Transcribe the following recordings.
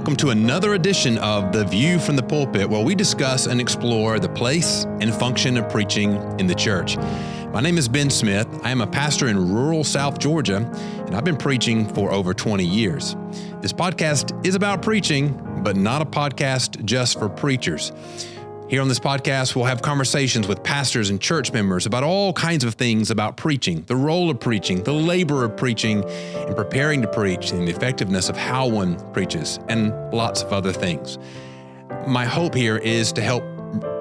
welcome to another edition of The View from the Pulpit, where we discuss and explore the place and function of preaching in the church. My name is Ben Smith. I am a pastor in rural South Georgia, and I've been preaching for over 20 years. This podcast is about preaching, but not a podcast just for preachers. Here on this podcast, we'll have conversations with pastors and church members about all kinds of things about preaching, the role of preaching, the labor of preaching, and preparing to preach, and the effectiveness of how one preaches, and lots of other things. My hope here is to help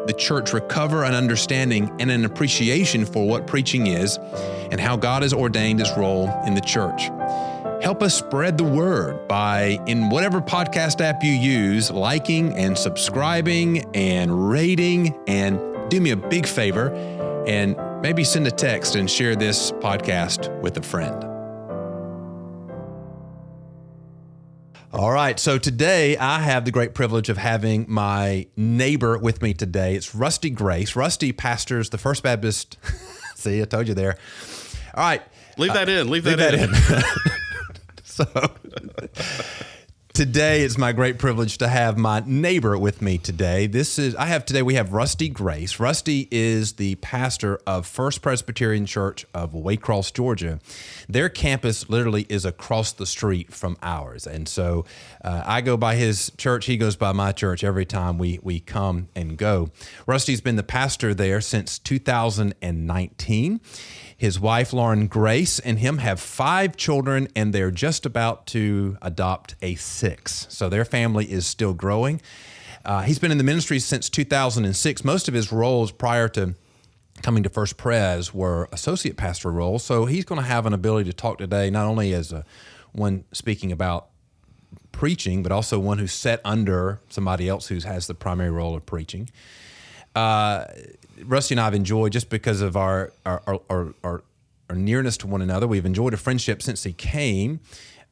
the church recover an understanding and an appreciation for what preaching is and how God has ordained its role in the church. Help us spread the word by, in whatever podcast app you use, liking and subscribing and rating, and do me a big favor and maybe send a text and share this podcast with a friend. All right, so today I have the great privilege of having my neighbor with me today. It's Rusty Grace. Rusty pastors the First Baptist. See, I told you there. All right. Leave that in. So today it's my great privilege to have my neighbor with me today. We have Rusty Grace. Rusty is the pastor of First Presbyterian Church of Waycross, Georgia. Their campus literally is across the street from ours. And so I go by his church, he goes by my church every time we come and go. Rusty's been the pastor there since 2019. His wife, Lauren Grace, and him have 5 children, and they're just about to adopt a 6th. So their family is still growing. He's been in the ministry since 2006. Most of his roles prior to coming to First Pres were associate pastor roles. So he's going to have an ability to talk today, not only as one speaking about preaching, but also one who's set under somebody else who has the primary role of preaching. Rusty and I have enjoyed, just because of our nearness to one another, we've enjoyed a friendship since he came.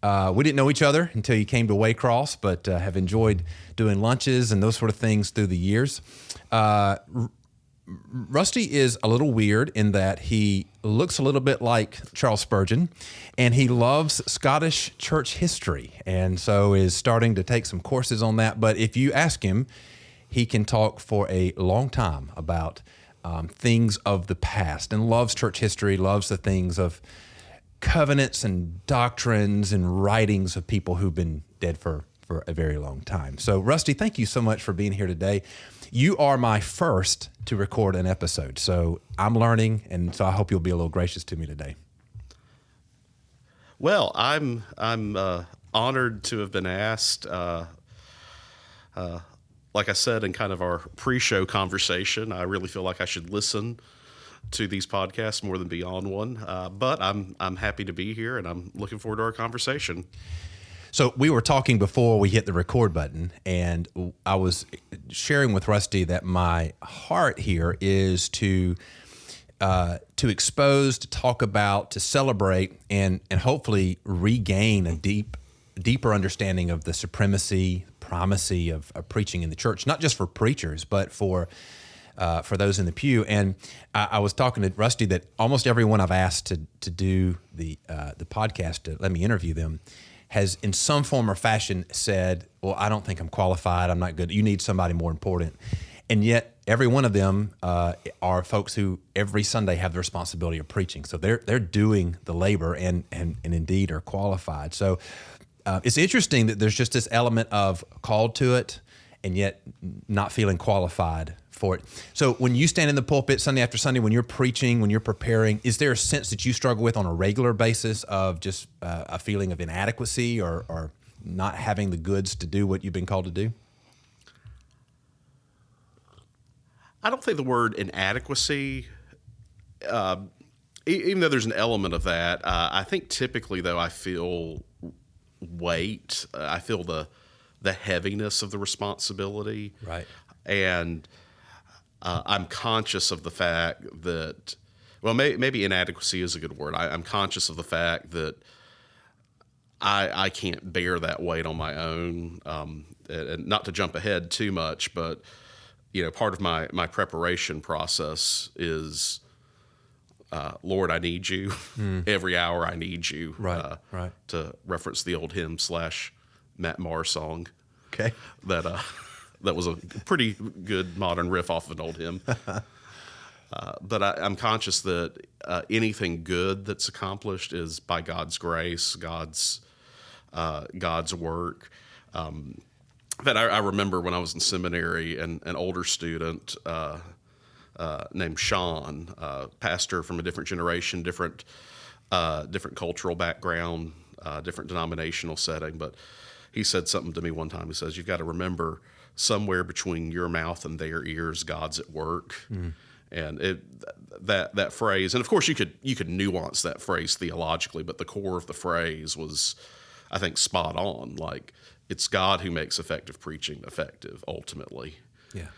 We didn't know each other until he came to Waycross, but have enjoyed doing lunches and those sort of things through the years. Rusty is a little weird in that he looks a little bit like Charles Spurgeon, and he loves Scottish church history, and so is starting to take some courses on that. But if you ask him, he can talk for a long time about things of the past, and loves church history, loves the things of covenants and doctrines and writings of people who've been dead for a very long time. So, Rusty, thank you so much for being here today. You are my first to record an episode, so I'm learning, and so I hope you'll be a little gracious to me today. Well, I'm honored to have been asked. Like I said in kind of our pre-show conversation, I really feel like I should listen to these podcasts more than be on one. But I'm happy to be here, and I'm looking forward to our conversation. So we were talking before we hit the record button, and I was sharing with Rusty that my heart here is to expose, to talk about, to celebrate, and hopefully regain a deeper understanding of the primacy of preaching in the church, not just for preachers, but for those in the pew. And I was talking to Rusty that almost everyone I've asked to do the podcast, to let me interview them, has in some form or fashion said, well, I don't think I'm qualified, I'm not good, you need somebody more important. And yet every one of them are folks who every Sunday have the responsibility of preaching. So they're doing the labor and indeed are qualified. So it's interesting that there's just this element of called to it and yet not feeling qualified for it. So when you stand in the pulpit Sunday after Sunday, when you're preaching, when you're preparing, is there a sense that you struggle with on a regular basis of just a feeling of inadequacy or not having the goods to do what you've been called to do? I don't think the word inadequacy, even though there's an element of that, I think typically, though, I feel weight. I feel the heaviness of the responsibility. Right. And I'm conscious of the fact that, well, maybe inadequacy is a good word. I'm conscious of the fact that I can't bear that weight on my own. And not to jump ahead too much, but part of my preparation process is, Lord, I need you. Every hour I need you. Right. To reference the old hymn / Matt Maher song. Okay. That was a pretty good modern riff off of an old hymn. But I'm conscious that anything good that's accomplished is by God's grace, God's work. But I remember when I was in seminary, and an older student named Sean, pastor from a different generation, different cultural background, different denominational setting, but he said something to me one time. He says, "You've got to remember, somewhere between your mouth and their ears, God's at work." Mm. And that phrase, and of course you could nuance that phrase theologically, but the core of the phrase was, I think, spot on. Like, it's God who makes effective preaching effective, ultimately. Yeah.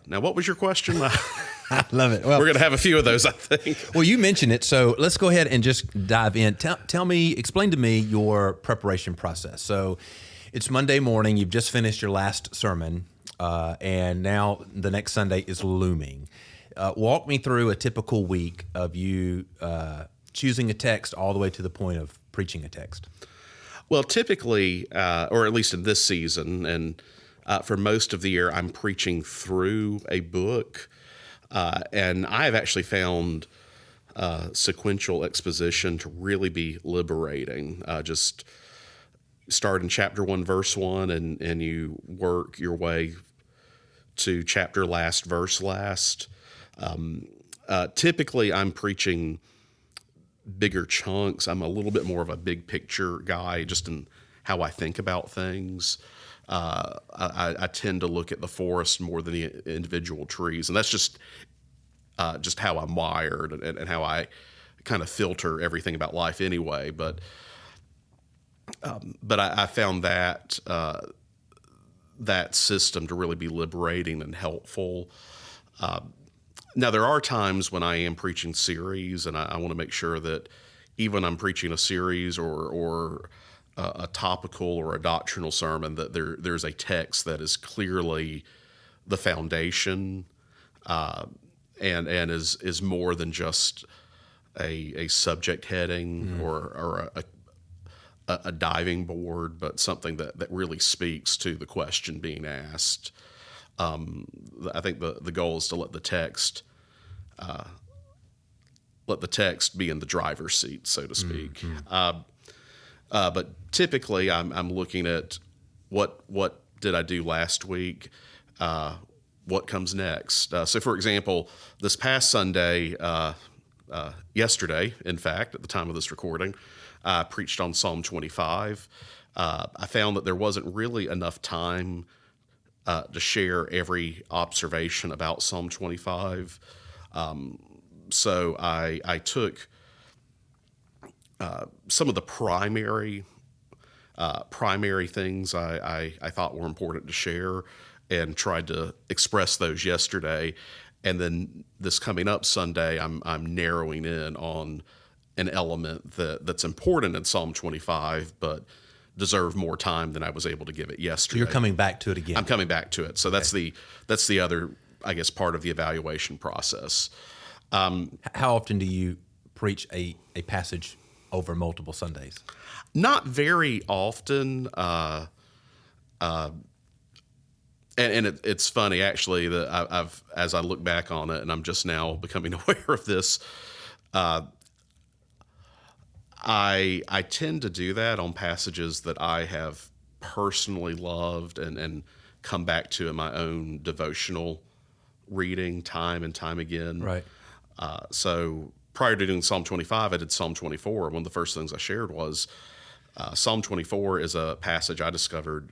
Now, what was your question? I love it. Well, we're going to have a few of those, I think. Well, you mentioned it, so let's go ahead and just dive in. Explain to me your preparation process. So it's Monday morning. You've just finished your last sermon, and now the next Sunday is looming. Walk me through a typical week of you choosing a text all the way to the point of preaching a text. Well, typically, or at least in this season, and for most of the year, I'm preaching through a book. And I've actually found sequential exposition to really be liberating. Just start in chapter 1, verse 1, and you work your way to chapter last, verse last. Typically, I'm preaching bigger chunks. I'm a little bit more of a big picture guy, just in how I think about things. I tend to look at the forest more than the individual trees, and that's just how I'm wired and how I kind of filter everything about life anyway. But I found that system to really be liberating and helpful. Now, there are times when I am preaching series, and I want to make sure that even I'm preaching a series or a topical or a doctrinal sermon, that there's a text that is clearly the foundation, and is more than just a subject heading or a diving board, but something that really speaks to the question being asked. I think the goal is to let the text be in the driver's seat, so to speak. But typically, I'm looking at what did I do last week, what comes next. So, for example, this past Sunday, yesterday, in fact, at the time of this recording, I preached on Psalm 25. I found that there wasn't really enough time to share every observation about Psalm 25. So I took some of the primary things I thought were important to share and tried to express those yesterday. And then this coming up Sunday, I'm narrowing in on an element that's important in Psalm 25, but deserve more time than I was able to give it yesterday. So you're coming back to it again. I'm coming back to it. So okay. that's the other, I guess, part of the evaluation process. How often do you preach a passage over multiple Sundays? Not very often. And it's funny, actually, that as I look back on it, and I'm just now becoming aware of this, I tend to do that on passages that I have personally loved and come back to in my own devotional reading time and time again. Right. So prior to doing Psalm 25, I did Psalm 24. One of the first things I shared was Psalm 24 is a passage I discovered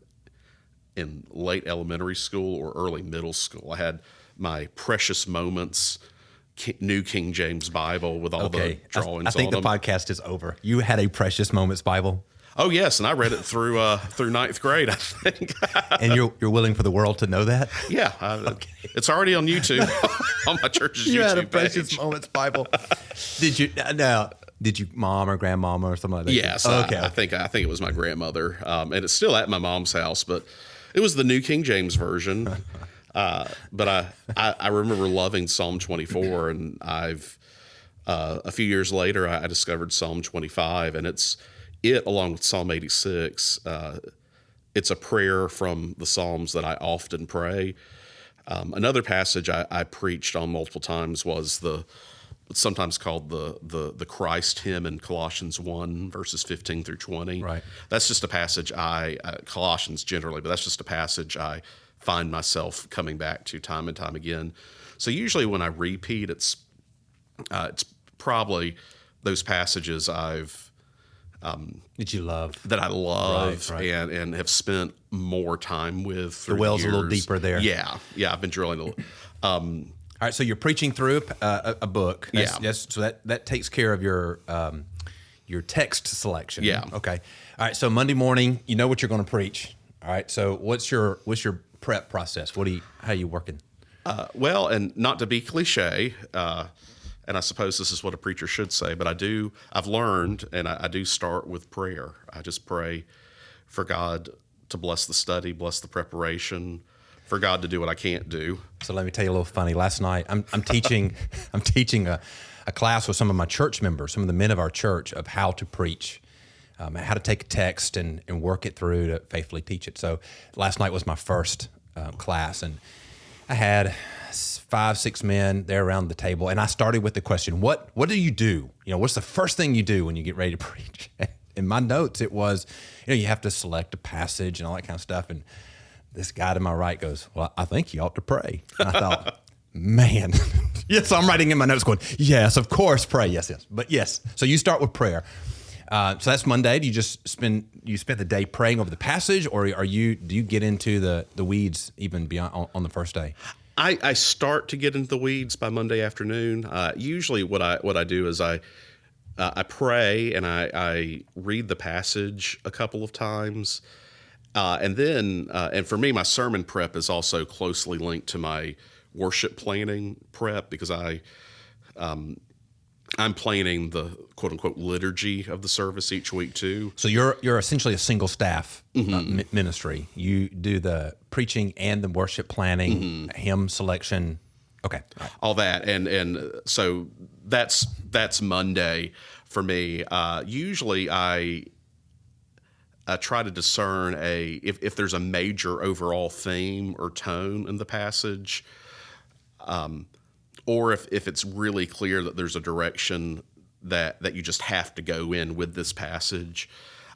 in late elementary school or early middle school. I had my Precious Moments New King James Bible with all the drawings on I think the podcast is over. You had a Precious Moments Bible? Oh, yes, and I read it through ninth grade, I think. And you're willing for the world to know that? Yeah. It's already on YouTube, on my church's YouTube page. You had a Precious Moments Bible. Did you mom or grandmama or something like that? Yes. Okay. I think it was my grandmother, and it's still at my mom's house, but it was the New King James Version. But I remember loving Psalm 24, and I've a few years later I discovered Psalm 25, and it's along with Psalm 86, it's a prayer from the Psalms that I often pray. Another passage I preached on multiple times was it's sometimes called the Christ hymn in Colossians 1, verses 15 through 20. Right. That's just a passage Colossians generally, but that's just a passage I find myself coming back to time and time again. So usually when I repeat, it's probably those passages that I love right. and have spent more time with. The well's years. a little deeper there. Yeah, I've been drilling a little. All right, so you're preaching through a book. So that takes care of your text selection. Yeah. Okay. All right. So Monday morning, you know what you're going to preach. All right. So what's your prep process? How are you working? Well, and not to be cliche, and I suppose this is what a preacher should say, but I've learned, and I do start with prayer. I just pray for God to bless the study, bless the preparation, for God to do what I can't do. So let me tell you a little funny. Last night, I'm teaching a class with some of my church members, some of the men of our church, of how to preach, how to take a text and work it through to faithfully teach it. So last night was my first class, and I had 5-6 men there around the table, and I started with the question, what do you do? What's the first thing you do when you get ready to preach? In my notes, it was, you have to select a passage and all that kind of stuff, and this guy to my right goes, well, I think you ought to pray. And I thought, man. Yes, I'm writing in my notes going, yes, of course, pray. Yes. But yes, so you start with prayer. So that's Monday. Do you just spend the day praying over the passage, or do you get into the weeds even beyond on the first day? I start to get into the weeds by Monday afternoon. Usually what I do is I pray and I read the passage a couple of times. And then for me, my sermon prep is also closely linked to my worship planning prep, because I'm planning the quote unquote liturgy of the service each week too. So you're essentially a single staff ministry. You do the preaching and the worship planning, hymn selection. Okay, all that, and so that's Monday for me. Usually I try to discern if there's a major overall theme or tone in the passage, or if it's really clear that there's a direction that you just have to go in with this passage.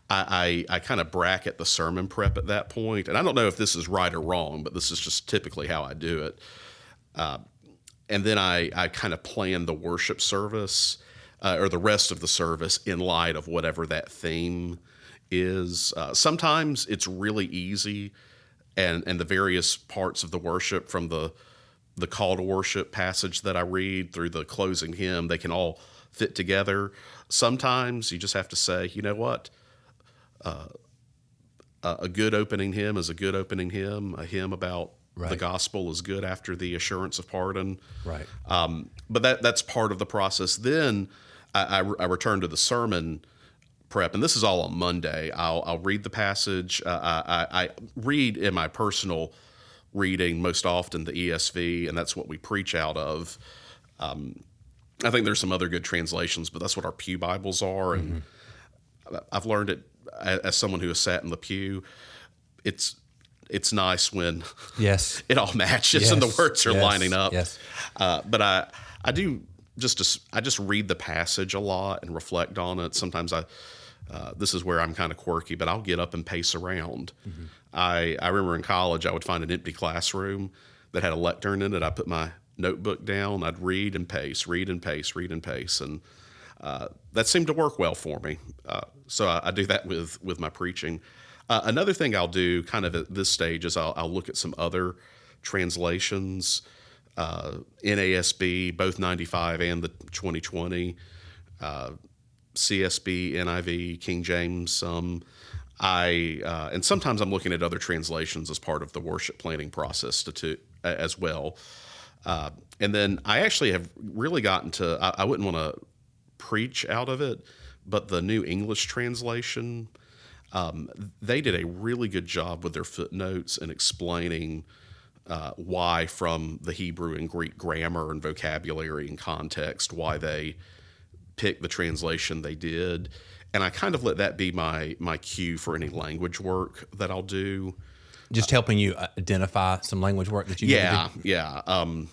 I kind of bracket the sermon prep at that point, and I don't know if this is right or wrong, but this is just typically how I do it. And then I kind of plan the worship service or the rest of the service in light of whatever that theme is. Sometimes it's really easy, and the various parts of the worship, from the call to worship passage that I read through the closing hymn, they can all fit together. Sometimes you just have to say, you know what? A good opening hymn is a good opening hymn. A hymn about the gospel is good after the assurance of pardon. Right. But that's part of the process. Then I return to the sermon prep, and this is all on Monday. I'll read the passage. I read in my personal reading most often the ESV, and that's what we preach out of. I think there's some other good translations, but that's what our pew Bibles are, and I've learned it as someone who has sat in the pew. It's nice when it all matches and the words are lining up. Yes. But I do just read the passage a lot and reflect on it. Sometimes this is where I'm kind of quirky, but I'll get up and pace around. I remember in college I would find an empty classroom that had a lectern in it. I put my notebook down. I'd read and pace, and that seemed to work well for me. So I do that with my preaching. Another thing I'll do kind of at this stage is I'll look at some other translations, NASB, both 95 and the 2020, CSB, NIV, King James, some. And sometimes I'm looking at other translations as part of the worship planning process as well. And then I actually have really gotten to, I wouldn't want to preach out of it, but the New English translation, they did a really good job with their footnotes and explaining why, from the Hebrew and Greek grammar and vocabulary and context, why they picked the translation they did. and I kind of let that be my cue for any language work that I'll do. Just helping you identify some language work that you need to do?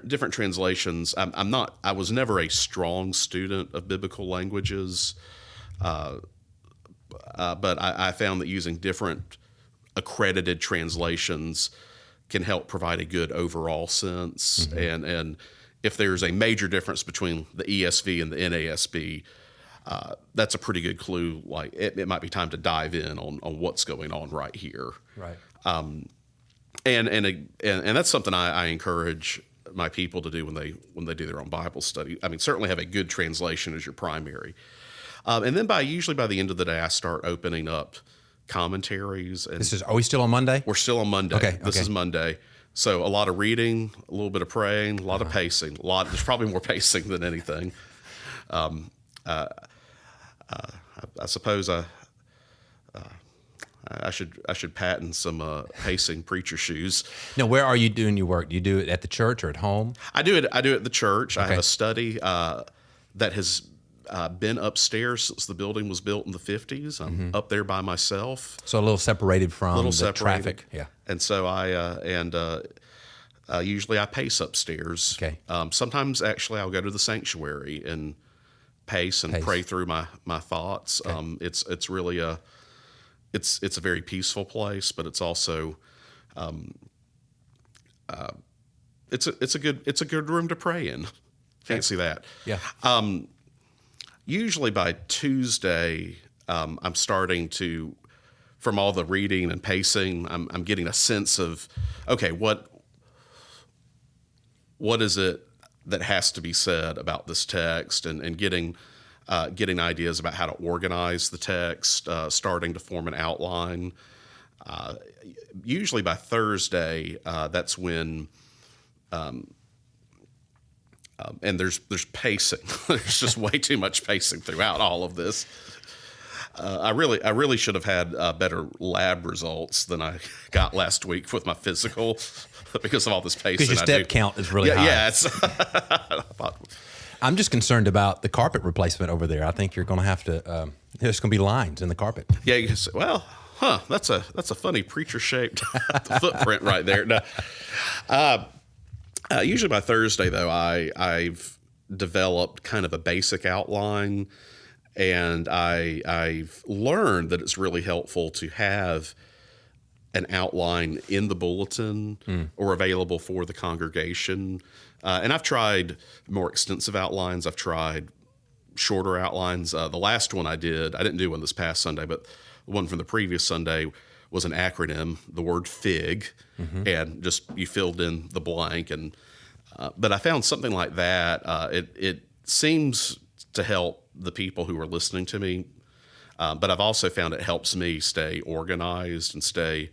Different translations. I was never a strong student of biblical languages, but I found that using different accredited translations can help provide a good overall sense. Mm-hmm. And if there's a major difference between the ESV and the NASB, that's a pretty good clue. Like it might be time to dive in on what's going on right here. Right. And that's something I encourage my people to do when they do their own Bible study. I mean, certainly have a good translation as your primary, and then usually by the end of the day, I start opening up commentaries. And are we still on Monday? We're still on Monday. Okay. This is Monday. So a lot of reading, a little bit of praying, a lot of pacing. There's probably more pacing than anything. I suppose I should patent some pacing preacher shoes. Now, where are you doing your work? Do you do it at the church or at home? I do it at the church. Okay. I have a study that has been upstairs since the building was built in the 50s. I'm up there by myself. So a little separated from traffic. Yeah. And so usually I pace upstairs. Okay. Sometimes actually I'll go to the sanctuary and pace and pray through my thoughts. Okay. It's really it's a very peaceful place, but it's also it's a good room to pray in. Fancy that. Yeah. Usually by Tuesday, I'm starting to, from all the reading and pacing, I'm getting a sense of, okay, what is it that has to be said about this text, and getting ideas about how to organize the text, starting to form an outline. Usually by Thursday, that's when, and there's pacing. There's just way too much pacing throughout all of this. I really should have had better lab results than I got last week with my physical because of all this pacing. Because your step count is really high. Yeah, I'm just concerned about the carpet replacement over there. I think you're going to have to. There's going to be lines in the carpet. Yeah, you can say, well, that's a funny preacher-shaped footprint right there. No. Usually by Thursday, though, I've developed kind of a basic outline, and I've learned that it's really helpful to have an outline in the bulletin or available for the congregation. And I've tried more extensive outlines. I've tried shorter outlines. The last one I didn't do one this past Sunday, but the one from the previous Sunday was an acronym, the word FIG, and just you filled in the blank. And but I found something like that. It seems to help the people who are listening to me, but I've also found it helps me stay organized and stay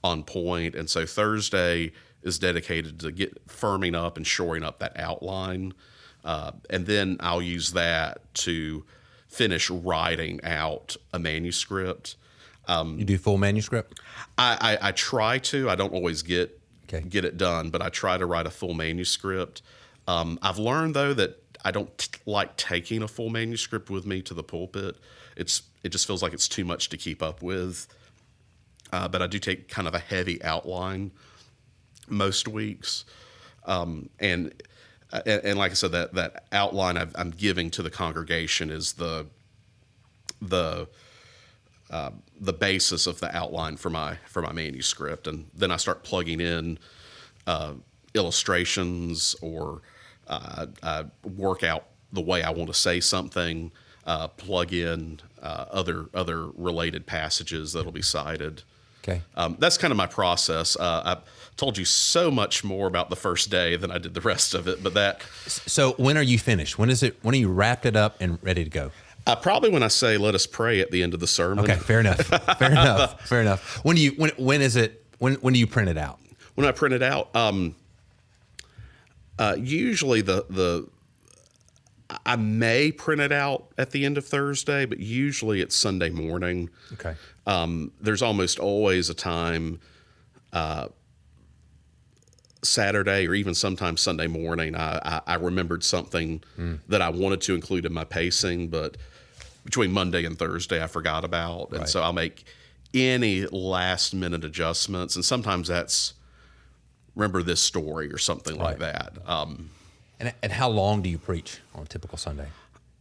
on point. And so Thursday is dedicated to firming up and shoring up that outline, and then I'll use that to finish writing out a manuscript. You do full manuscript? I try to. I don't always get it done, but I try to write a full manuscript. I've learned, though, that I don't like taking a full manuscript with me to the pulpit. It just feels like it's too much to keep up with. But I do take kind of a heavy outline most weeks, and like I said, that outline I'm giving to the congregation is the basis of the outline for my manuscript, and then I start plugging in illustrations or work out the way I want to say something, plug in other related passages that'll be cited. Okay. That's kind of my process. I told you so much more about the first day than I did the rest of it, but that. So when are you finished? When are you wrapped it up and ready to go? Probably when I say "Let us pray" at the end of the sermon. Okay, fair enough. Fair enough. When do you print it out? When I print it out, usually I may print it out at the end of Thursday, but usually it's Sunday morning. Okay. There's almost always a time, Saturday or even sometimes Sunday morning, I remembered something that I wanted to include in my pacing, but between Monday and Thursday I forgot about. And so I'll make any last minute adjustments. And sometimes that's remember this story or something like that. And how long do you preach on a typical Sunday?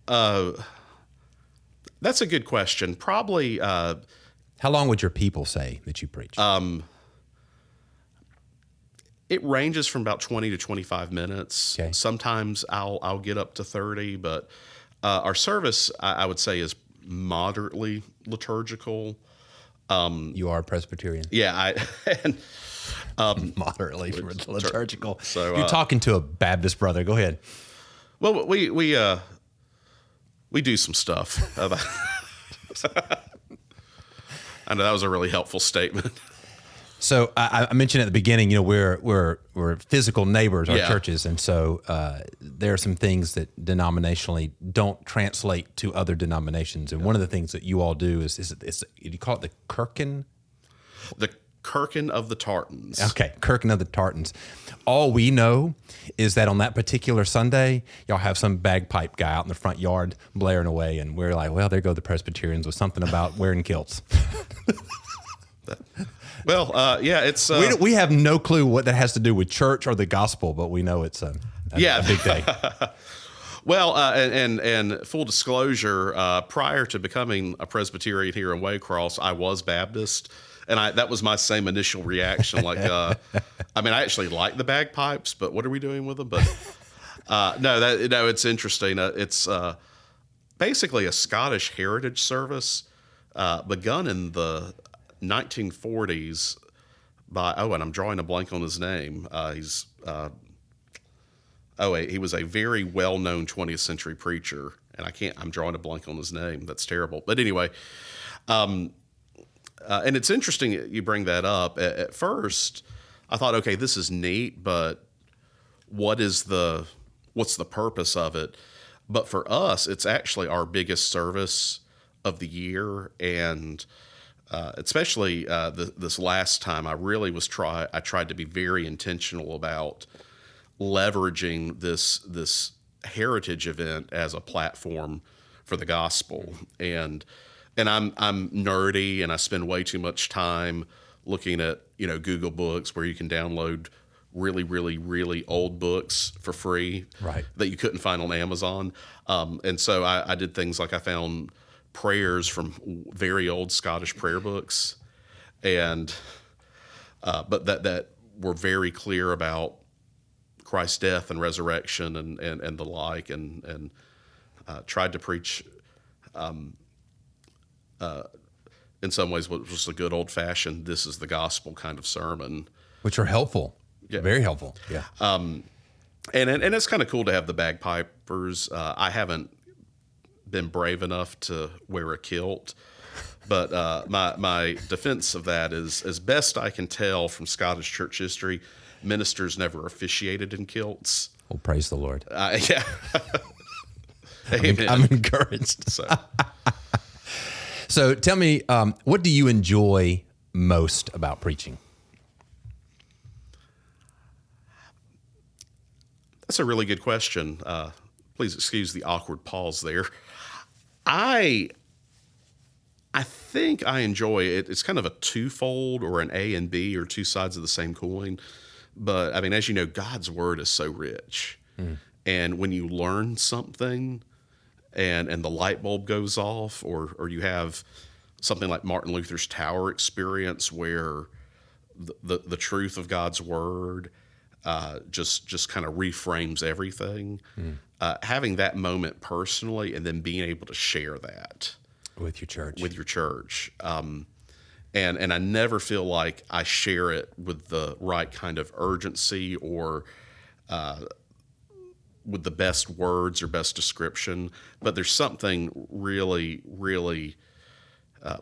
That's a good question. Probably. How long would your people say that you preach? It ranges from about 20 to 25 minutes. Okay. Sometimes I'll get up to 30, but our service, I would say, is moderately liturgical. You are Presbyterian? Yeah, Moderately liturgical. So you're talking to a Baptist brother. Go ahead. Well, we do some stuff. I know that was a really helpful statement. So I mentioned at the beginning, we're physical neighbors, our churches, and so there are some things that denominationally don't translate to other denominations. And one of the things that you all do is you call it the Kirkin? The Kirkin of the Tartans. Okay, Kirkin of the Tartans. All we know is that on that particular Sunday, y'all have some bagpipe guy out in the front yard blaring away, and we're like, well, there go the Presbyterians with something about wearing kilts. Well, it's we have no clue what that has to do with church or the gospel, but we know it's a big day. Well, and full disclosure, prior to becoming a Presbyterian here in Waycross, I was Baptist, and that was my same initial reaction. Like, I actually like the bagpipes, but what are we doing with them? But no, it's interesting. It's basically a Scottish heritage service begun in the 1940s by and I'm drawing a blank on his name. He was a very well-known 20th century preacher, and I'm drawing a blank on his name. That's terrible. But anyway, and it's interesting you bring that up. At first, I thought, okay, this is neat, but what's the purpose of it? But for us, it's actually our biggest service of the year, and especially this last time, I really I tried to be very intentional about leveraging this heritage event as a platform for the gospel. And I'm nerdy, and I spend way too much time looking at Google Books, where you can download really, really, really old books for free, right, that you couldn't find on Amazon. And so I did things like I found prayers from very old Scottish prayer books, and but that were very clear about Christ's death and resurrection and the like, and tried to preach in some ways what was a good old fashioned "this is the gospel" kind of sermon, which are helpful, very helpful. Yeah, and it's kind of cool to have the bagpipers. I haven't been brave enough to wear a kilt, but my defense of that is, as best I can tell from Scottish church history, ministers never officiated in kilts. Well, praise the Lord. Yeah. I'm encouraged. So tell me, what do you enjoy most about preaching? That's a really good question. Please excuse the awkward pause there. I think I enjoy it. It's kind of a twofold, or an A and B, or two sides of the same coin. But as you know, God's word is so rich. And when you learn something and the light bulb goes off, or you have something like Martin Luther's Tower experience, where the truth of God's word just kind of reframes everything. Having that moment personally, and then being able to share that with your church, and I never feel like I share it with the right kind of urgency, or with the best words or best description. But there's something really, really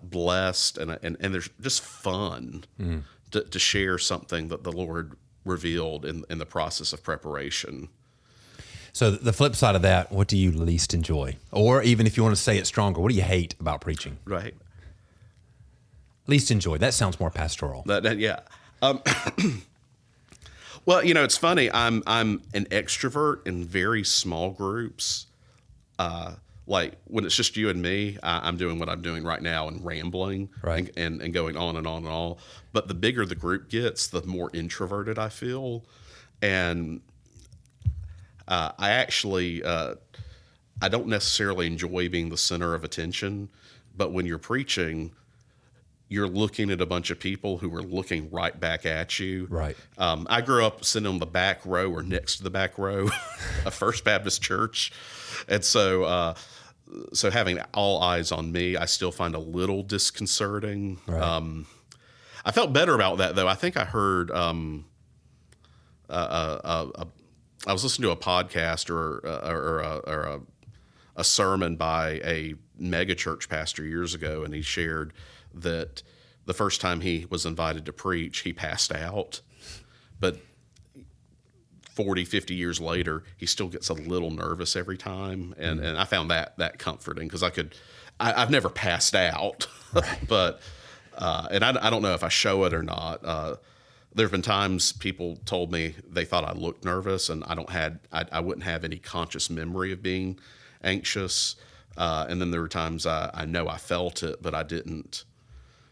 blessed, and there's just fun to share something that the Lord revealed in the process of preparation. So the flip side of that, what do you least enjoy? Or even if you want to say it stronger, what do you hate about preaching? Right. Least enjoy. That sounds more pastoral. Yeah. Well, it's funny. I'm an extrovert in very small groups. like when it's just you and me, I'm doing what I'm doing right now and rambling Right. and going on and on and on. But the bigger the group gets, the more introverted I feel. And I actually, I don't necessarily enjoy being the center of attention, but when you're preaching, you're looking at a bunch of people who are looking right back at you. Right. I grew up sitting on the back row or next to the back row of First Baptist Church. And so having all eyes on me, I still find a little disconcerting. Right. I felt better about that, though. I think I heard I was listening to a podcast or a sermon by a mega church pastor years ago, and he shared that the first time he was invited to preach, he passed out. But 40, 50 years later, he still gets a little nervous every time. And I found that comforting because I've never passed out, right. But, and I don't know if I show it or not. There have been times people told me they thought I looked nervous, and I wouldn't have any conscious memory of being anxious. And then there were times I know I felt it, but I didn't.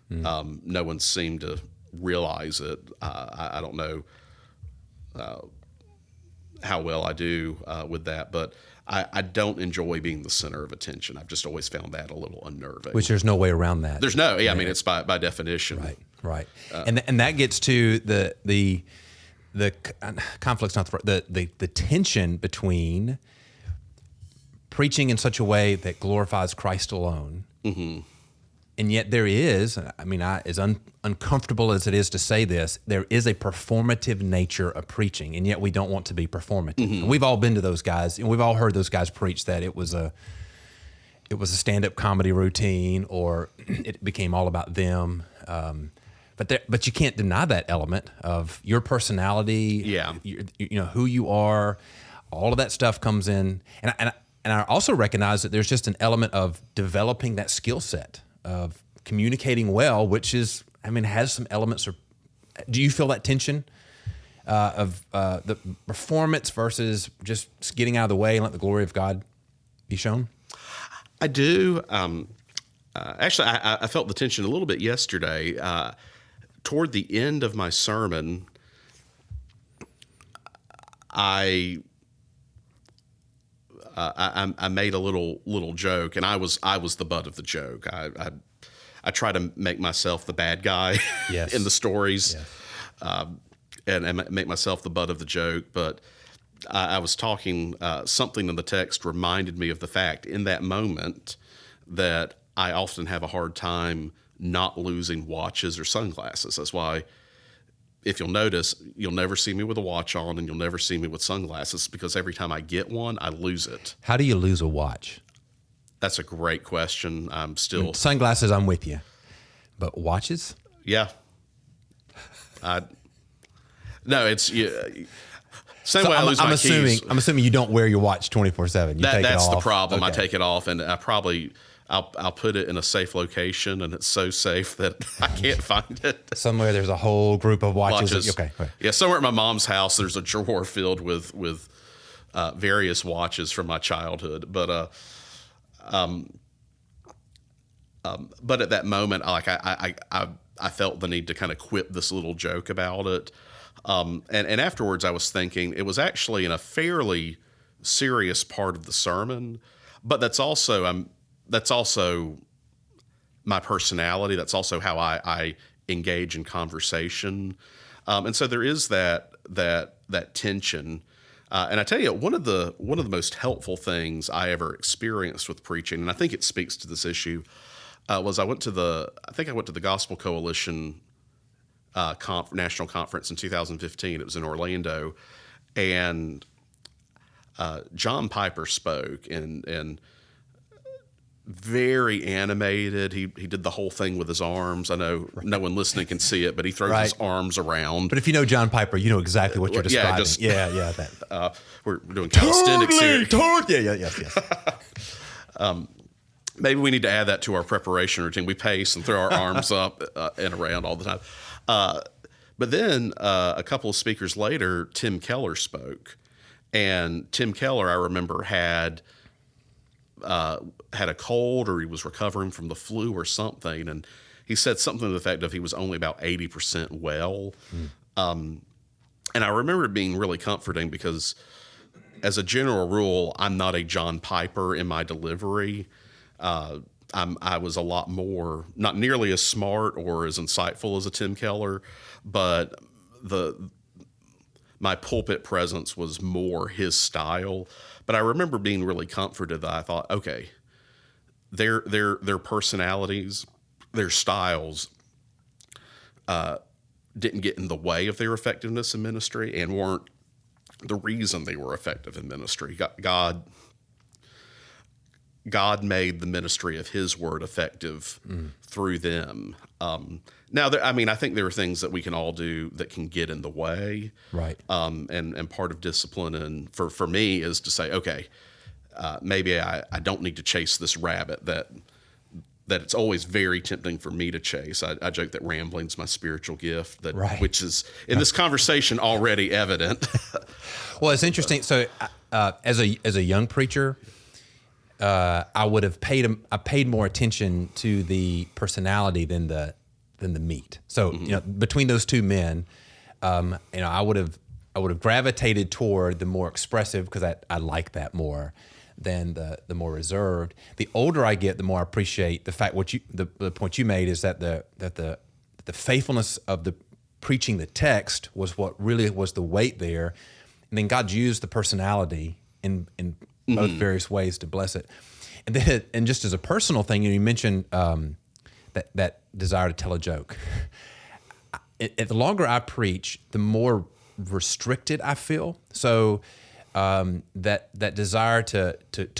No one seemed to realize it. I don't know how well I do with that, but I don't enjoy being the center of attention. I've just always found that a little unnerving. Which there's no way around that. There's no, I mean, it's by definition. Right, right. And that gets to the conflict's not the tension between preaching in such a way that glorifies Christ alone. Mm-hmm. And yet there is, I mean, as uncomfortable as it is to say this, there is a performative nature of preaching, and yet we don't want to be performative. Mm-hmm. And we've all been to those guys, and we've all heard those guys preach that it was a stand-up comedy routine, or it became all about them. But you can't deny that element of your personality, you know, who you are. All of that stuff comes in, and I also recognize that there's just an element of developing that skill set of communicating well, which is, I mean, has some elements of. Do you feel that tension of the performance versus just getting out of the way and let the glory of God be shown? I do. Actually, I felt the tension a little bit yesterday. Toward the end of my sermon, I made a little joke, and I was the butt of the joke. I try to make myself the bad guy yes. in the stories, yes. and make myself the butt of the joke. But I was talking, something in the text reminded me of the fact in that moment that I often have a hard time not losing watches or sunglasses. That's why, if you'll notice, you'll never see me with a watch on, and you'll never see me with sunglasses, because every time I get one, I lose it. How do you lose a watch? That's a great question. I'm still... Sunglasses, I'm with you. But watches? Yeah. No, it's... Same way I lose my keys. I'm assuming you don't wear your watch 24/7. That's the problem. Okay. I take it off, and I'll put it in a safe location, and it's so safe that I can't find it. Somewhere there's a whole group of watches. Okay. Yeah, somewhere at my mom's house, there's a drawer filled with various watches from my childhood. But at that moment, I felt the need to kind of quip this little joke about it. And afterwards, I was thinking it was actually in a fairly serious part of the sermon, but that's also my personality. That's also how I engage in conversation, and so there is that tension. And I tell you, one of the most helpful things I ever experienced with preaching, and I think it speaks to this issue, was I went to the Gospel Coalition national conference in 2015. It was in Orlando, and John Piper spoke, and very animated. He did the whole thing with his arms. I know no one listening can see it, but he throws his arms around. But if you know John Piper, you know exactly what you're describing. We're doing calisthenics here. Yes. Maybe we need to add that to our preparation routine. We pace and throw our arms up and around all the time. But then a couple of speakers later, Tim Keller spoke. And Tim Keller, I remember, had had a cold or he was recovering from the flu or something. And he said something to the effect of he was only about 80% well. And I remember it being really comforting because as a general rule, I'm not a John Piper in my delivery. I was a lot more, not nearly as smart or as insightful as a Tim Keller, but my pulpit presence was more his style. But I remember being really comforted that I thought, okay, their personalities, their styles, didn't get in the way of their effectiveness in ministry and weren't the reason they were effective in ministry. God made the ministry of His word effective through them. Now, I think there are things that we can all do that can get in the way. Right. And part of discipline, and for me, is to say, okay, maybe I don't need to chase this rabbit that it's always very tempting for me to chase. I joke that rambling's my spiritual gift, which is in this conversation already evident. Well, it's interesting. So, as a young preacher, I would have paid more attention to the personality than the meat. So, between those two men, I would have gravitated toward the more expressive because I like that more than the more reserved. The older I get, the more I appreciate the fact the point you made is that the faithfulness of the preaching the text was what really was the weight there, and then God used the personality in both various ways to bless it. And then, and just as a personal thing, you mentioned that desire to tell a joke. The longer I preach, the more restricted I feel. So that desire to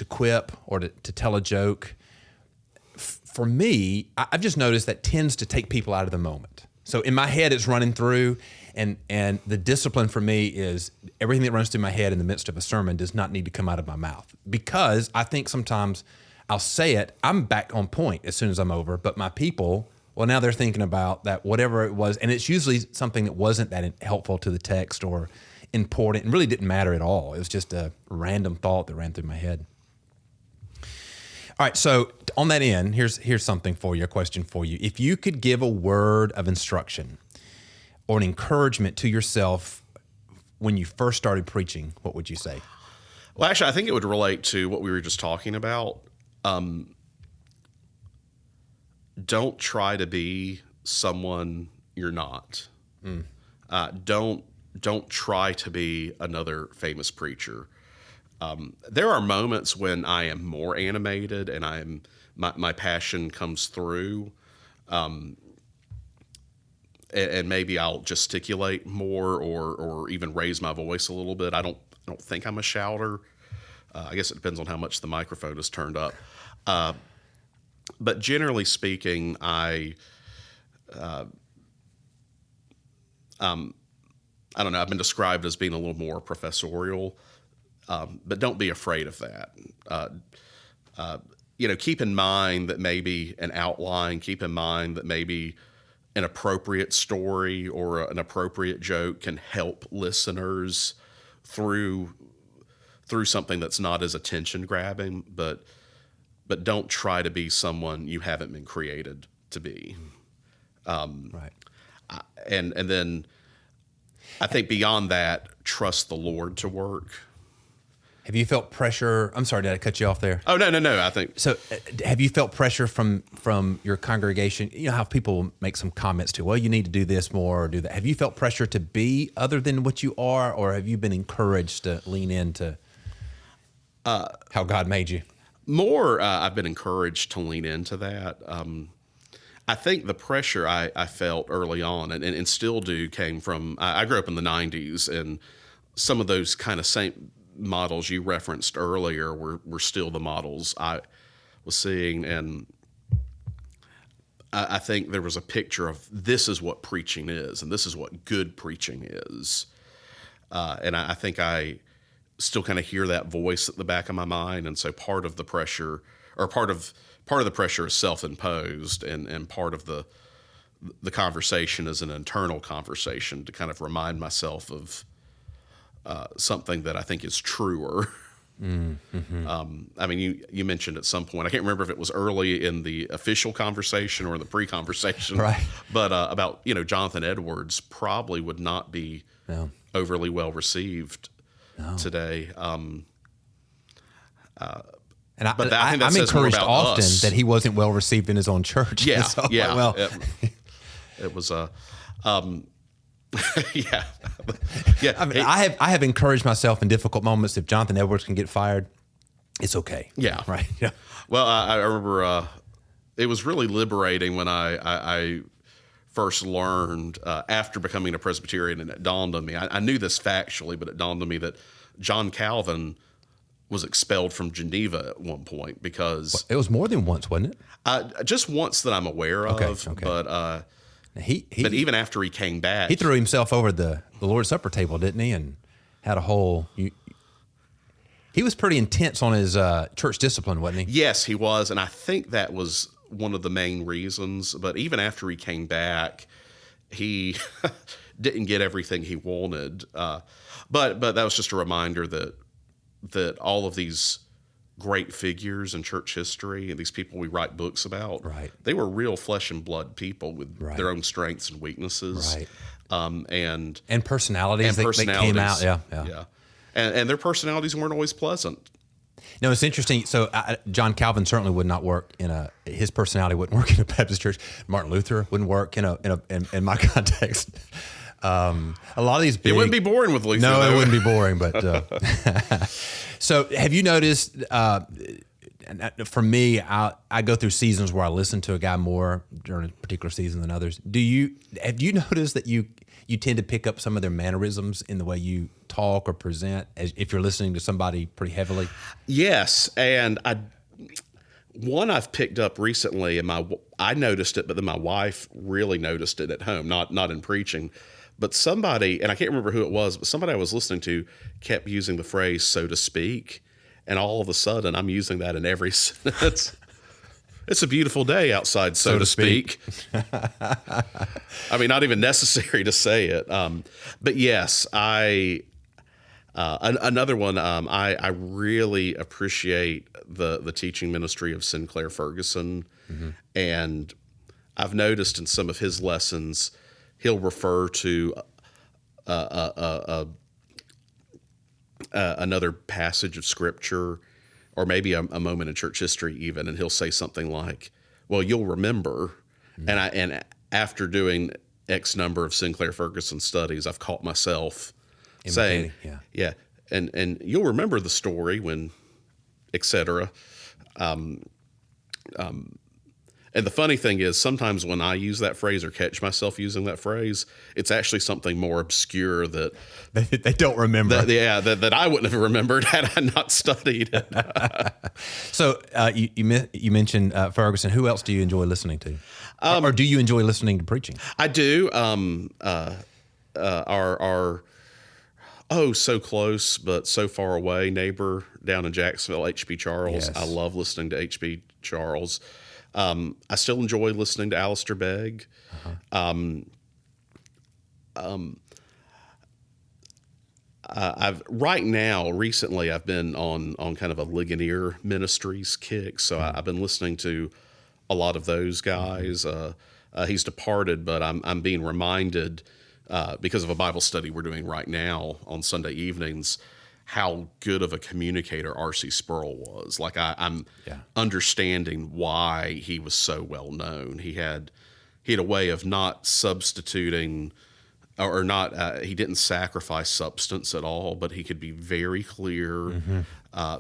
quip or to tell a joke, for me, I've just noticed that tends to take people out of the moment. So in my head, it's running through, and the discipline for me is everything that runs through my head in the midst of a sermon does not need to come out of my mouth, because I think sometimes I'll say it, I'm back on point as soon as I'm over, but my people, well, now they're thinking about that whatever it was, and it's usually something that wasn't that helpful to the text or important and really didn't matter at all. It was just a random thought that ran through my head. All right, so on that end, here's something for you, a question for you. If you could give a word of instruction or an encouragement to yourself when you first started preaching, what would you say? Well, actually, I think it would relate to what we were just talking about. Don't try to be someone you're not. Don't try to be another famous preacher. There are moments when I am more animated and my passion comes through, and maybe I'll gesticulate more or even raise my voice a little bit. I don't think I'm a shouter. I guess it depends on how much the microphone is turned up. But generally speaking, I don't know. I've been described as being a little more professorial. But don't be afraid of that. Keep in mind that maybe an outline, keep in mind that maybe an appropriate story or an appropriate joke can help listeners through something that's not as attention grabbing, but don't try to be someone you haven't been created to be. Right. And then I think beyond that, trust the Lord to work. Have you felt pressure? I'm sorry, did I cut you off there? Oh, no. I think so. Have you felt pressure from your congregation? You know how people make some comments to, well, you need to do this more or do that. Have you felt pressure to be other than what you are, or have you been encouraged to lean into how God made you? More, I've been encouraged to lean into that. I think the pressure I felt early on and still do came from, I grew up in the 90s, and some of those kind of same models you referenced earlier were still the models I was seeing. And I think there was a picture of this is what preaching is, and this is what good preaching is. And I think I still kind of hear that voice at the back of my mind. And so part of the pressure is self-imposed, and part of the conversation is an internal conversation to kind of remind myself of something that I think is truer. I mean, you mentioned at some point, I can't remember if it was early in the official conversation or in the pre-conversation, Right. but about, Jonathan Edwards probably would not be overly well received today. And But I think that I'm says more encouraged about often us. that he wasn't well received in his own church. Yeah, So, yeah. well, It was yeah, yeah. I mean, I have encouraged myself in difficult moments. If Jonathan Edwards can get fired, it's okay. Yeah. Right. Yeah. Well, I remember it was really liberating when I first learned after becoming a Presbyterian, and it dawned on me. I knew this factually, but it dawned on me that John Calvin was expelled from Geneva at one point because It was more than once, wasn't it? just once that I'm aware of. Okay. But But even after he came back, he threw himself over the Lord's Supper table, didn't he? And had a whole. He was pretty intense on his church discipline, wasn't he? Yes, he was, and I think that was one of the main reasons. But even after he came back, he didn't get everything he wanted. But that was just a reminder that all of these great figures in church history and these people we write books about, Right. they were real flesh and blood people with Right. their own strengths and weaknesses, Right. And personalities, that came out. Yeah. And their personalities weren't always pleasant. No, it's interesting. So John Calvin certainly would not work his personality wouldn't work in a Baptist church. Martin Luther wouldn't work in my context. A lot of these big, It wouldn't be boring with Luther. No, though. it wouldn't be boring. But so, have you noticed? For me, I go through seasons where I listen to a guy more during a particular season than others. Have you noticed that you tend to pick up some of their mannerisms in the way you talk or present, as if you're listening to somebody pretty heavily? Yes, and I've picked up recently, and I noticed it, but then my wife really noticed it at home, not in preaching. But somebody, and I can't remember who it was, but somebody I was listening to kept using the phrase "so to speak," and all of a sudden I'm using that in every sentence. It's a beautiful day outside, so to speak. I mean, not even necessary to say it. But yes, another one. I really appreciate the teaching ministry of Sinclair Ferguson, and I've noticed in some of his lessons, he'll refer to another passage of Scripture, or maybe a moment in church history even, and he'll say something like, "Well, you'll remember," and after doing X number of Sinclair Ferguson studies, I've caught myself saying, "Yeah," and you'll remember the story when, etc. And the funny thing is, sometimes when I use that phrase or catch myself using that phrase, it's actually something more obscure that they don't remember. That I wouldn't have remembered had I not studied. So you mentioned Ferguson. Who else do you enjoy listening to, or do you enjoy listening to preaching? I do. Our so close but so far away neighbor down in Jacksonville, H.B. Charles. Yes. I love listening to H.B. Charles. I still enjoy listening to Alistair Begg. Recently I've been on kind of a Ligonier Ministries kick, so I've been listening to a lot of those guys. He's departed, but I'm being reminded because of a Bible study we're doing right now on Sunday evenings, how good of a communicator R.C. Sproul was. Like I'm understanding why he was so well known. He had a way of not substituting or not. He didn't sacrifice substance at all, but he could be very clear,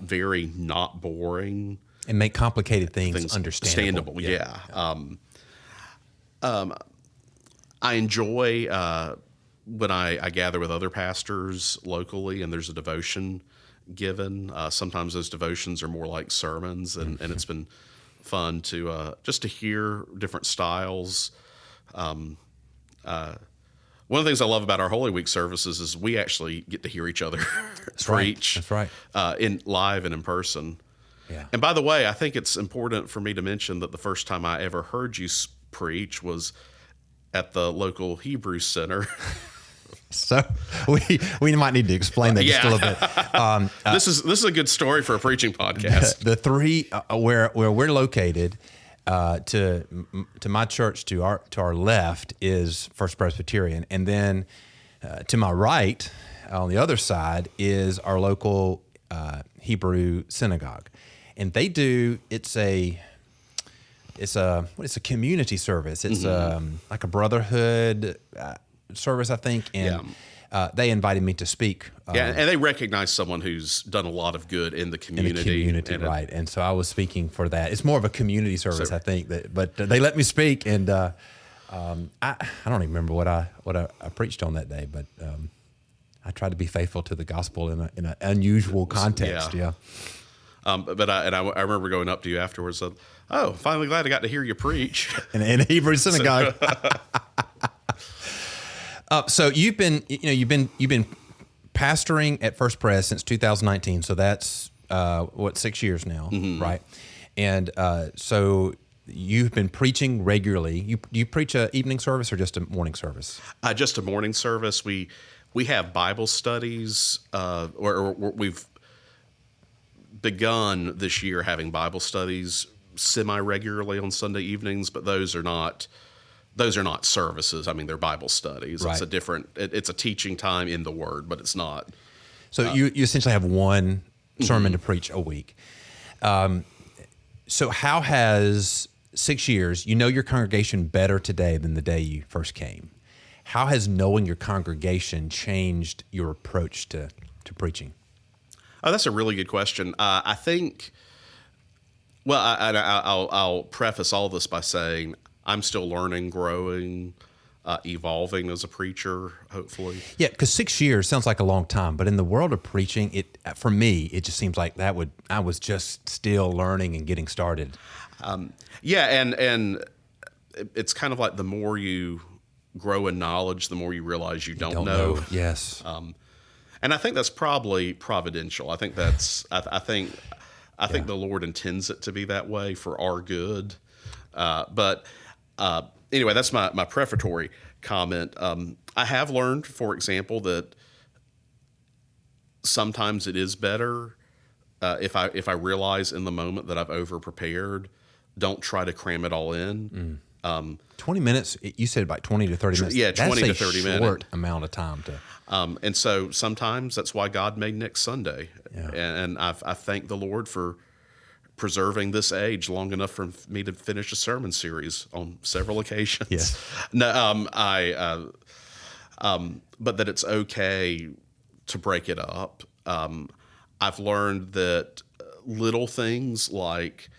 very not boring, and make complicated things understandable. Yeah. I enjoy when I gather with other pastors locally and there's a devotion given. Sometimes those devotions are more like sermons, and it's been fun to just to hear different styles. One of the things I love about our Holy Week services is we actually get to hear each other preach. That's right. In live and in person. Yeah. And by the way, I think it's important for me to mention that the first time I ever heard you preach was at the local Hebrew Center. So we might need to explain that just a little bit. This is a good story for a preaching podcast. The three where we're located, to my church to our left is First Presbyterian, and then to my right on the other side is our local Hebrew synagogue, and they do it's a community service. It's like a brotherhood service, I think, and they invited me to speak. And they recognize someone who's done a lot of good in the community. Right. And so I was speaking for that. It's more of a community service, I think. But they let me speak, and I don't even remember what I preached on that day, but I tried to be faithful to the gospel in an unusual context. Yeah. But I remember going up to you afterwards. And, finally glad I got to hear you preach in a Hebrew synagogue. So you've been pastoring at First Pres since 2019. So that's 6 years now, right? And so you've been preaching regularly. You preach a evening service or just a morning service? Just a morning service. We have Bible studies, or we've begun this year having Bible studies semi-regularly on Sunday evenings, but those are not services. I mean, they're Bible studies. Right. It's a teaching time in the Word, but it's not. So you essentially have one sermon to preach a week. So how has 6 years, you know your congregation better today than the day you first came. How has knowing your congregation changed your approach to preaching? Oh, that's a really good question. I think, well, I'll preface all this by saying I'm still learning, growing, evolving as a preacher, hopefully. Yeah, because 6 years sounds like a long time, but in the world of preaching, for me, it just seems like I was just still learning and getting started. And it's kind of like the more you grow in knowledge, the more you realize you don't know. Yes. And I think that's probably providential. I think I think the Lord intends it to be that way for our good. But anyway, that's my prefatory comment. I have learned, for example, that sometimes it is better if I realize in the moment that I've over prepared, don't try to cram it all in. 20 minutes, you said about 20 to 30 minutes. Yeah, 20 to 30 minutes. That's a short amount of time to... and so sometimes that's why God made next Sunday. Yeah. And I thank the Lord for preserving this age long enough for me to finish a sermon series on several occasions. Yes. No, but that it's okay to break it up. I've learned that little things like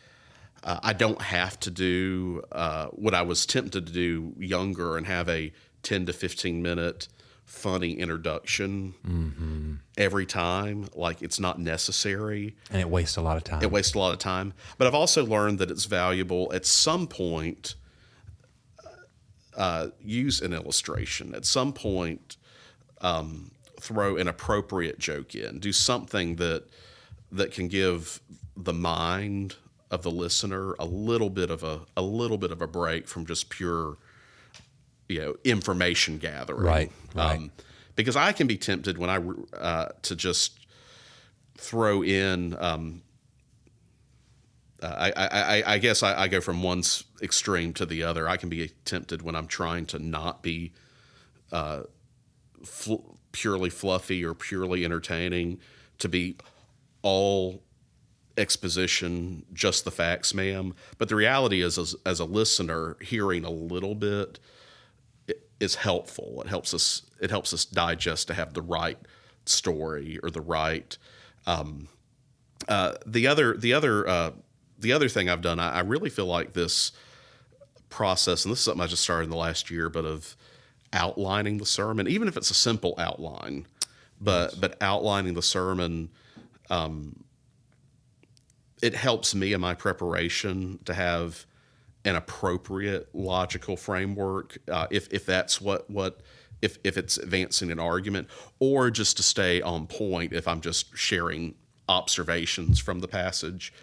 I don't have to do what I was tempted to do younger and have a 10 to 15 minute funny introduction every time. Like, it's not necessary. And it wastes a lot of time. But I've also learned that it's valuable at some point, use an illustration. At some point, throw an appropriate joke in. Do something that can give the mind of the listener a little bit of a break from just pure information gathering. Right. Because I can be tempted when to just throw in. I guess I go from one extreme to the other. I can be tempted when I'm trying to not be purely fluffy or purely entertaining to be all exposition, just the facts, ma'am. But the reality is, as a listener, hearing a little bit is helpful. It helps us digest to have the right story or the right. The other thing I've done, I really feel like this process, and this is something I just started in the last year, but of outlining the sermon, even if it's a simple outline, but outlining the sermon. It helps me in my preparation to have an appropriate logical framework, if that's if it's advancing an argument, or just to stay on point if I'm just sharing observations from the passage.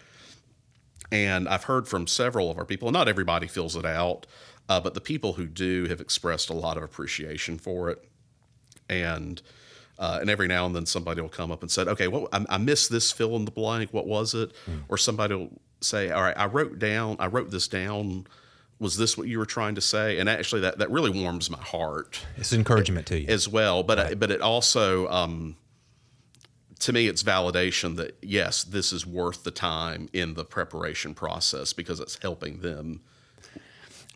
And I've heard from several of our people, and not everybody fills it out, but the people who do have expressed a lot of appreciation for it. And every now and then somebody will come up and say, okay, well, I missed this fill in the blank. What was it? Or somebody will say, all right, I wrote this down. Was this what you were trying to say? And actually that really warms my heart. It's encouragement to you as well. But but it also, to me, it's validation that, yes, this is worth the time in the preparation process because it's helping them.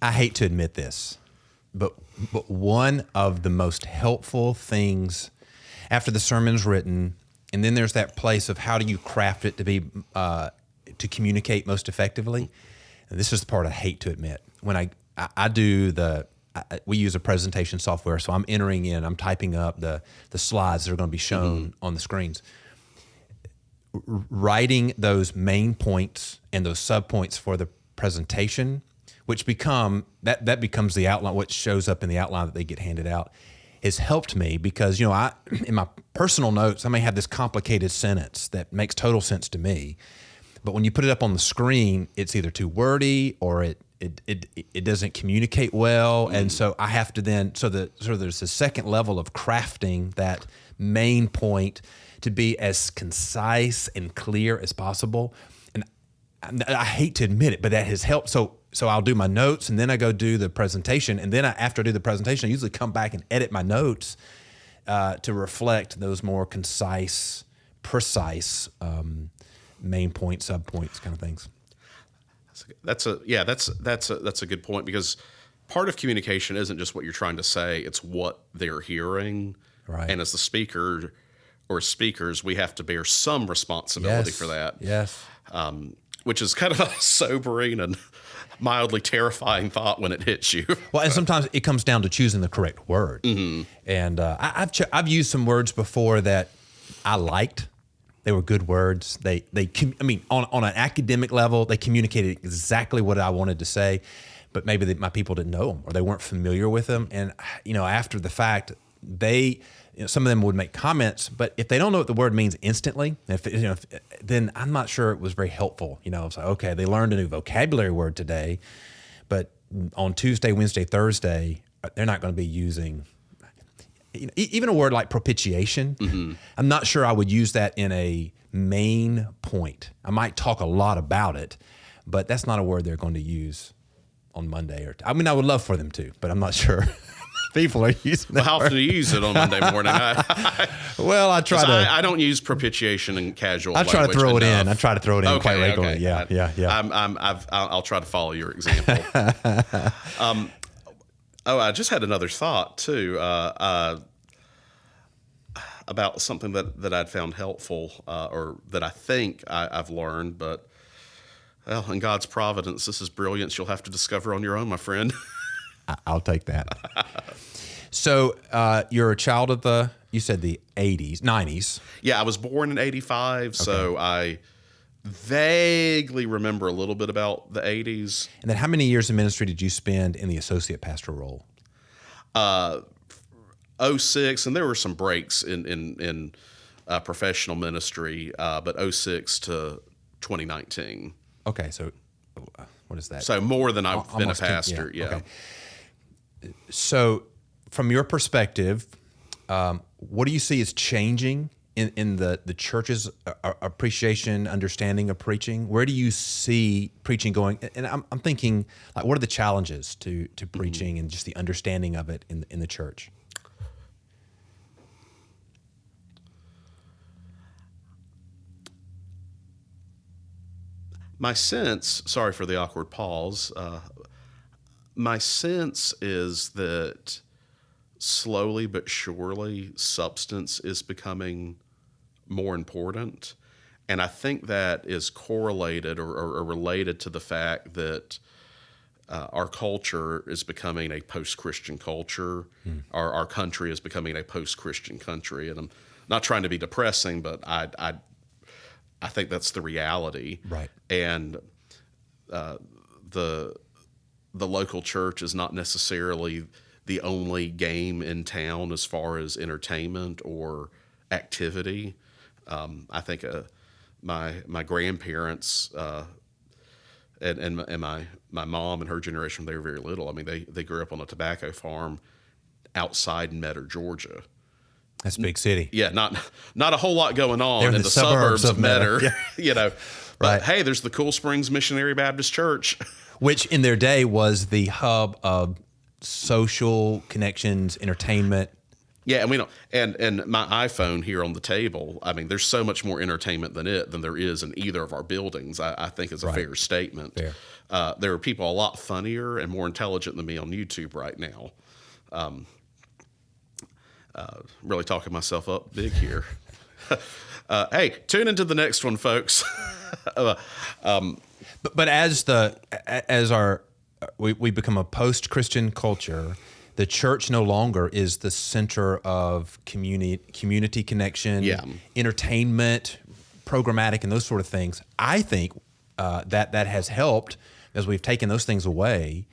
I hate to admit this, but one of the most helpful things after the sermon's written, and then there's that place of how do you craft it to be to communicate most effectively. And this is the part I hate to admit. When I do we use a presentation software, so I'm typing up the slides that are going to be shown on the screens. Writing those main points and those subpoints for the presentation, which becomes the outline, what shows up in the outline that they get handed out, has helped me because, in my personal notes, I may have this complicated sentence that makes total sense to me, but when you put it up on the screen, it's either too wordy or it doesn't communicate well. And so I have to then, there's a second level of crafting that main point to be as concise and clear as possible. And I hate to admit it, but that has helped. So I'll do my notes and then I go do the presentation. And then after I do the presentation, I usually come back and edit my notes to reflect those more concise, precise main points, sub-points kind of things. That's a good point, because part of communication isn't just what you're trying to say, it's what they're hearing. Right. And as the speaker or speakers, we have to bear some responsibility for that. Yes. Which is kind of a sobering and mildly terrifying thought when it hits you. Well, and sometimes it comes down to choosing the correct word. Mm-hmm. And I've used some words before that I liked. They were good words. On an academic level, they communicated exactly what I wanted to say, but maybe my people didn't know them or they weren't familiar with them. And after the fact, some of them would make comments, but if they don't know what the word means instantly, then I'm not sure it was very helpful. It's like, okay, they learned a new vocabulary word today, but on Tuesday, Wednesday, Thursday, they're not going to be using even a word like propitiation. Mm-hmm. I'm not sure I would use that in a main point. I might talk a lot about it, but that's not a word they're going to use on Monday. I would love for them to, but I'm not sure. People are using that. How often do you use it on Monday morning? Well, I try to. I don't use propitiation in casual language. I try to throw it in. I try to throw it in quite regularly. Okay. Yeah. I'll try to follow your example. I just had another thought too about something that I'd found helpful, or that I think I've learned. But in God's providence, this is brilliance you'll have to discover on your own, my friend. I'll take that. So you're a child of you said the 80s, 90s. Yeah, I was born in 85, so I vaguely remember a little bit about the 80s. And then how many years in ministry did you spend in the associate pastor role? 06, and there were some breaks in professional ministry, but 06 to 2019. Okay, so what is that? So more than I've been a pastor, 10, yeah. Okay. So from your perspective, what do you see as changing in the church's appreciation, understanding of preaching? Where do you see preaching going? And I'm thinking, like, what are the challenges to preaching and just the understanding of it in the church? My sense, sorry for the awkward pause, my sense is that slowly but surely substance is becoming more important. And I think that is correlated or related to the fact that our culture is becoming a post-Christian culture. Our country is becoming a post-Christian country. And I'm not trying to be depressing, but I think that's the reality. Right. And the local church is not necessarily the only game in town as far as entertainment or activity. I think my grandparents and my mom and her generation, they were very little. I mean, they grew up on a tobacco farm outside Metter, Georgia. That's a big city. Yeah, not a whole lot going on They're in the suburbs of Metter, Yeah. you know. But Right. hey, there's the Cool Springs Missionary Baptist Church. Which in their day was the hub of social connections, entertainment. Yeah, and we don't. And my iPhone here on the table. I mean, there's so much more entertainment than there is in either of our buildings. I think is a fair statement. Fair. There are people a lot funnier and more intelligent than me on YouTube right now. Really talking myself up big here. Hey, tune into the next one, folks. But as we become a post-Christian culture, the church no longer is the center of community connection, entertainment, programmatic, and those sort of things. I think that has helped, as we've taken those things away,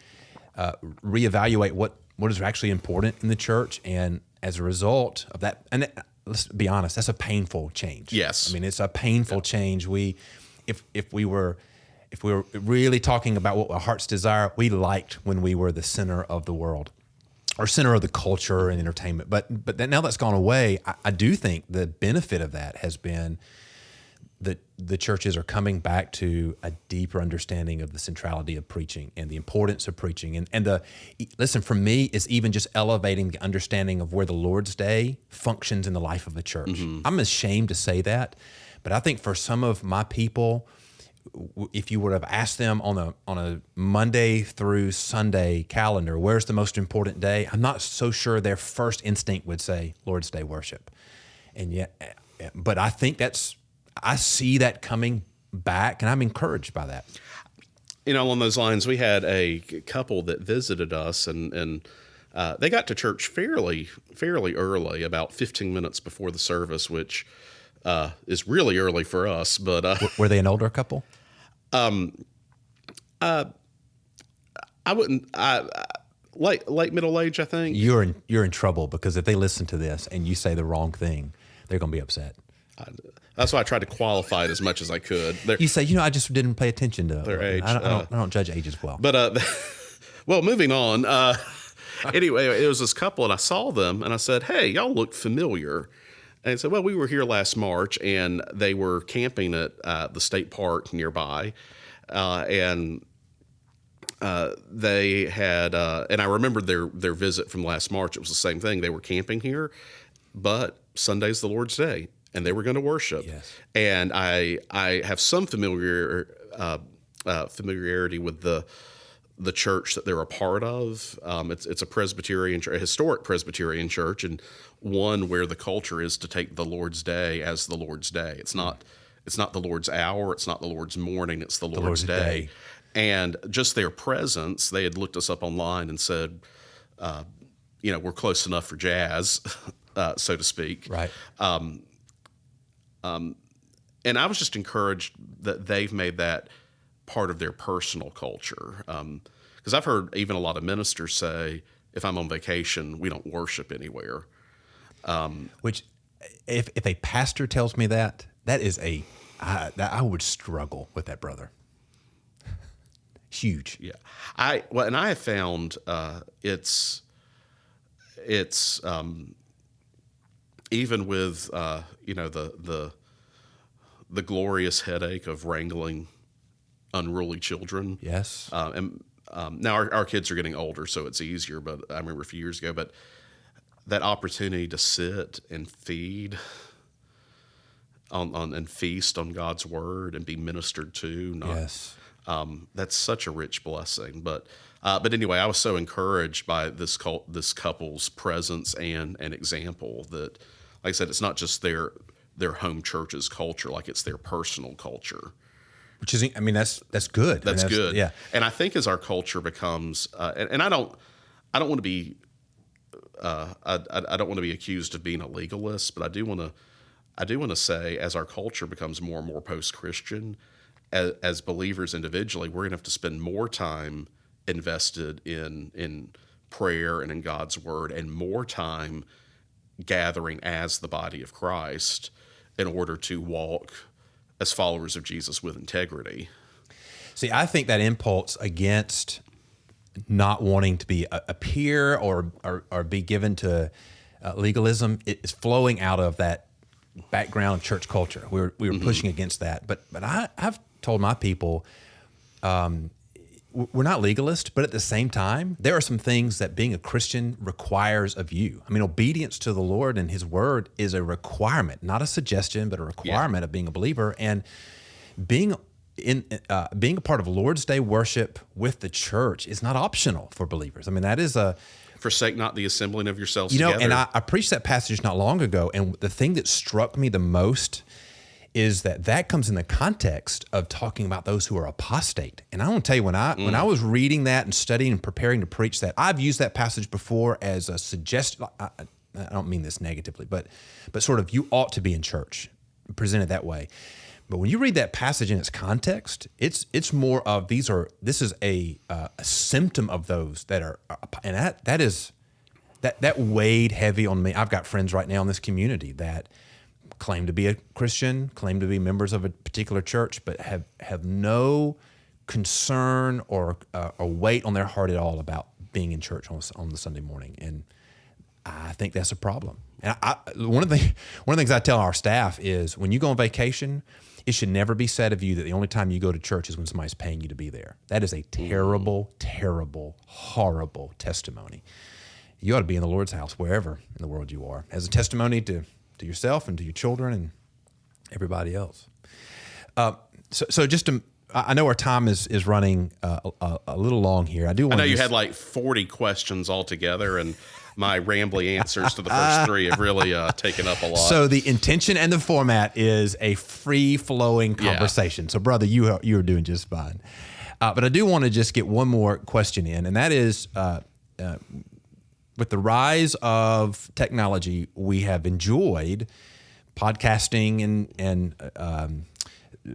reevaluate what is actually important in the church, and as a result of that, and let's be honest, that's a painful change. Yes. I mean, it's a painful change. If we were really talking about what our heart's desire, we liked when we were the center of the world, or center of the culture and entertainment. But now that's gone away, I do think the benefit of that has been that the churches are coming back to a deeper understanding of the centrality of preaching and the importance of preaching. And listen, for me, it's even just elevating the understanding of where the Lord's Day functions in the life of the church. Mm-hmm. I'm ashamed to say that, but I think for some of my people, if you would have asked them on a Monday through Sunday calendar, where's the most important day? I'm not so sure their first instinct would say Lord's Day worship. And yet, but I think I see that coming back, and I'm encouraged by that. You know, along those lines, we had a couple that visited us, and they got to church fairly early, about 15 minutes before the service, which is really early for us. But were they an older couple? I wouldn't. Late middle age, I think. You're in trouble, because if they listen to this and you say the wrong thing, they're going to be upset. That's why I tried to qualify it as much as I could. You say, I just didn't pay attention to their age. I don't judge ages well. But well, moving on. Anyway, it was this couple, and I saw them, and I said, "Hey, y'all look familiar." And they said, "Well, we were here last March," and they were camping at the state park nearby, and they had, and I remembered their visit from last March. It was the same thing. They were camping here, but Sunday's the Lord's Day, and they were going to worship. Yes. And I have some familiarity with the church that they're a part of. It's a Presbyterian, a historic Presbyterian church, and one where the culture is to take the Lord's Day as the Lord's Day. It's not the Lord's hour. It's not the Lord's morning. It's the Lord's day. And just their presence, they had looked us up online and said, we're close enough for jazz, so to speak. Right. And I was just encouraged that they've made that part of their personal culture. Because I've heard even a lot of ministers say, if I'm on vacation, we don't worship anywhere. Which, if a pastor tells me that is I would struggle with that, brother. Huge. Yeah. I have found it's even with the glorious headache of wrangling unruly children. Yes. And now our kids are getting older, so it's easier. But I remember a few years ago, but that opportunity to sit and feed on and feast on God's word and be ministered to. Yes. That's such a rich blessing. But anyway, I was so encouraged by this couple's presence and example that, like I said, it's not just their home church's culture, like it's their personal culture. Which is, that's good. That's good. Yeah. And I think as our culture becomes, and I don't want to be, I don't want to be accused of being a legalist, but I do want to say, as our culture becomes more and more post-Christian, as believers individually, we're going to have to spend more time invested in prayer and in God's word, and more time gathering as the body of Christ in order to walk as followers of Jesus with integrity. See, I think that impulse against not wanting to be a peer or be given to legalism is flowing out of that background of church culture. We were pushing against that, but I've told my people, we're not legalist, but at the same time, there are some things that being a Christian requires of you. I mean, obedience to the Lord and His Word is a requirement, not a suggestion, but a requirement of being a believer. And being a part of Lord's Day worship with the church is not optional for believers. I mean, that is forsake not the assembling of yourselves together. And I preached that passage not long ago, and the thing that struck me the most is that comes in the context of talking about those who are apostate. And I want to tell you, when I was reading that and studying and preparing to preach that, I've used that passage before as a suggestion. I don't mean this negatively, but sort of you ought to be in church, presented that way. But when you read that passage in its context, it's more of this is a symptom of those that are, and that weighed heavy on me. I've got friends right now in this community that claim to be a Christian, claim to be members of a particular church, but have no concern or weight on their heart at all about being in church on the Sunday morning. And I think that's a problem. And one of the things I tell our staff is when you go on vacation, it should never be said of you that the only time you go to church is when somebody's paying you to be there. That is a terrible, terrible, horrible testimony. You ought to be in the Lord's house wherever in the world you are, as a testimony to yourself and to your children and everybody else. So just to, I know our time is running a little long here. I know you had like 40 questions altogether, and my rambly answers to the first three have really taken up a lot. So the intention and the format is a free-flowing conversation. Yeah. So, brother, you are doing just fine. But I do want to just get one more question in, and that is, with the rise of technology, we have enjoyed podcasting and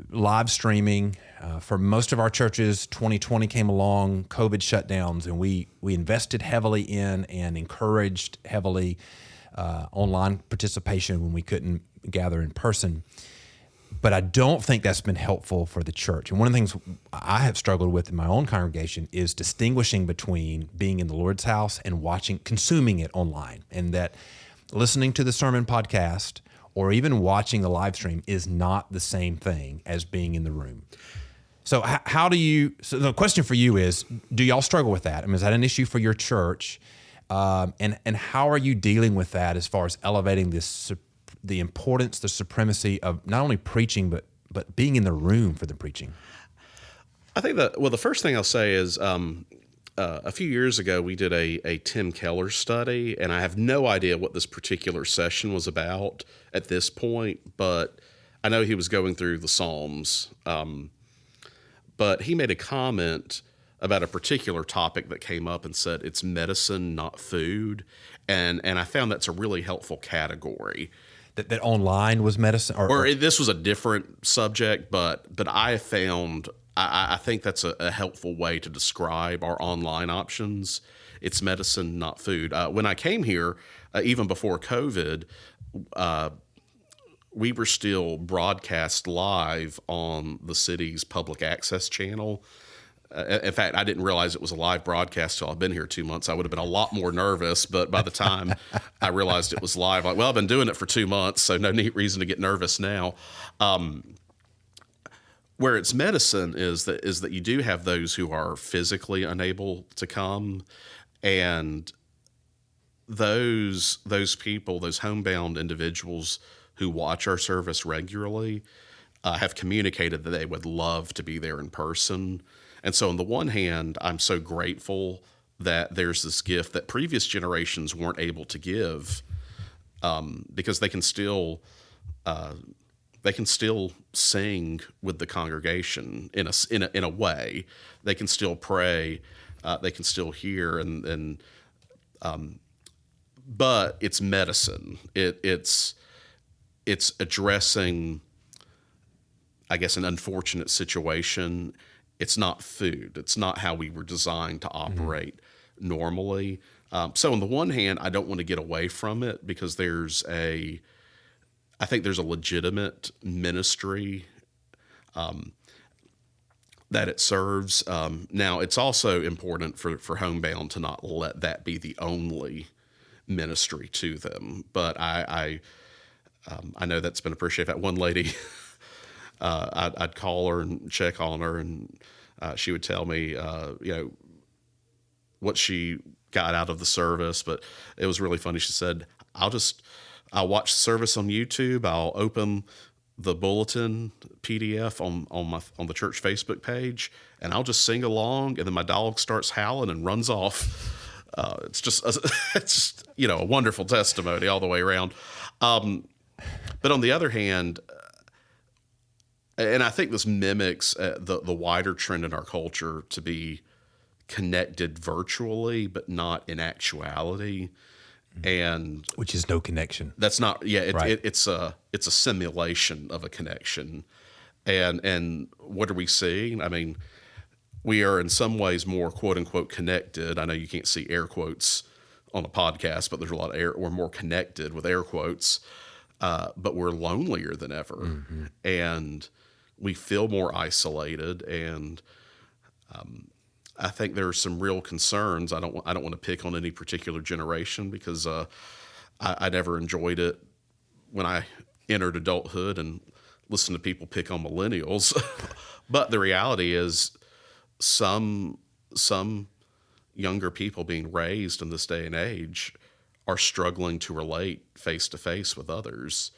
live streaming. For most of our churches, 2020 came along, COVID shutdowns, and we invested heavily in and encouraged heavily online participation when we couldn't gather in person. But I don't think that's been helpful for the church. And one of the things I have struggled with in my own congregation is distinguishing between being in the Lord's house and consuming it online. And that listening to the sermon podcast or even watching the live stream is not the same thing as being in the room. So so the question for you is, do y'all struggle with that? I mean, is that an issue for your church? And how are you dealing with that as far as elevating the importance, the supremacy of not only preaching, but being in the room for the preaching? I think the first thing I'll say is a few years ago we did a Tim Keller study, and I have no idea what this particular session was about at this point, but I know he was going through the Psalms. But he made a comment about a particular topic that came up and said it's medicine, not food, and I found that's a really helpful category. That online was medicine, or this was a different subject, but I found I think that's a helpful way to describe our online options. It's medicine, not food. When I came here, even before COVID, we were still broadcast live on the city's public access channel. In fact, I didn't realize it was a live broadcast till I've been here 2 months. I would have been a lot more nervous, but by the time I realized it was live, like, well, I've been doing it for 2 months, so no neat reason to get nervous now. Where it's medicine is that you do have those who are physically unable to come, and those people, those homebound individuals who watch our service regularly, have communicated that they would love to be there in person. And so on the one hand, I'm so grateful that there's this gift that previous generations weren't able to give, because they can still sing with the congregation in a way. They can still pray, they can still hear, but it's medicine. It's addressing, I guess, an unfortunate situation. It's not food. It's not how we were designed to operate normally. So on the one hand, I don't want to get away from it because I think there's a legitimate ministry that it serves. Now, it's also important for Homebound to not let that be the only ministry to them. But I know that's been appreciated. That one lady, I'd call her and check on her, and she would tell me, what she got out of the service. But it was really funny. She said, I'll watch the service on YouTube. I'll open the bulletin PDF on the church Facebook page, and I'll just sing along, and then my dog starts howling and runs off. It's just a wonderful testimony all the way around. But on the other hand, and I think this mimics the wider trend in our culture to be connected virtually, but not in actuality. And which is no connection. That's not, Right. It's a simulation of a connection. And what are we seeing? I mean, we are in some ways more quote unquote connected. I know you can't see air quotes on a podcast, but there's a lot of we're more connected with air quotes, but we're lonelier than ever. Mm-hmm. And we feel more isolated. And, I think there are some real concerns. I don't want to pick on any particular generation, because I never enjoyed it when I entered adulthood and listened to people pick on millennials. But the reality is, some younger people being raised in this day and age are struggling to relate face to face with others,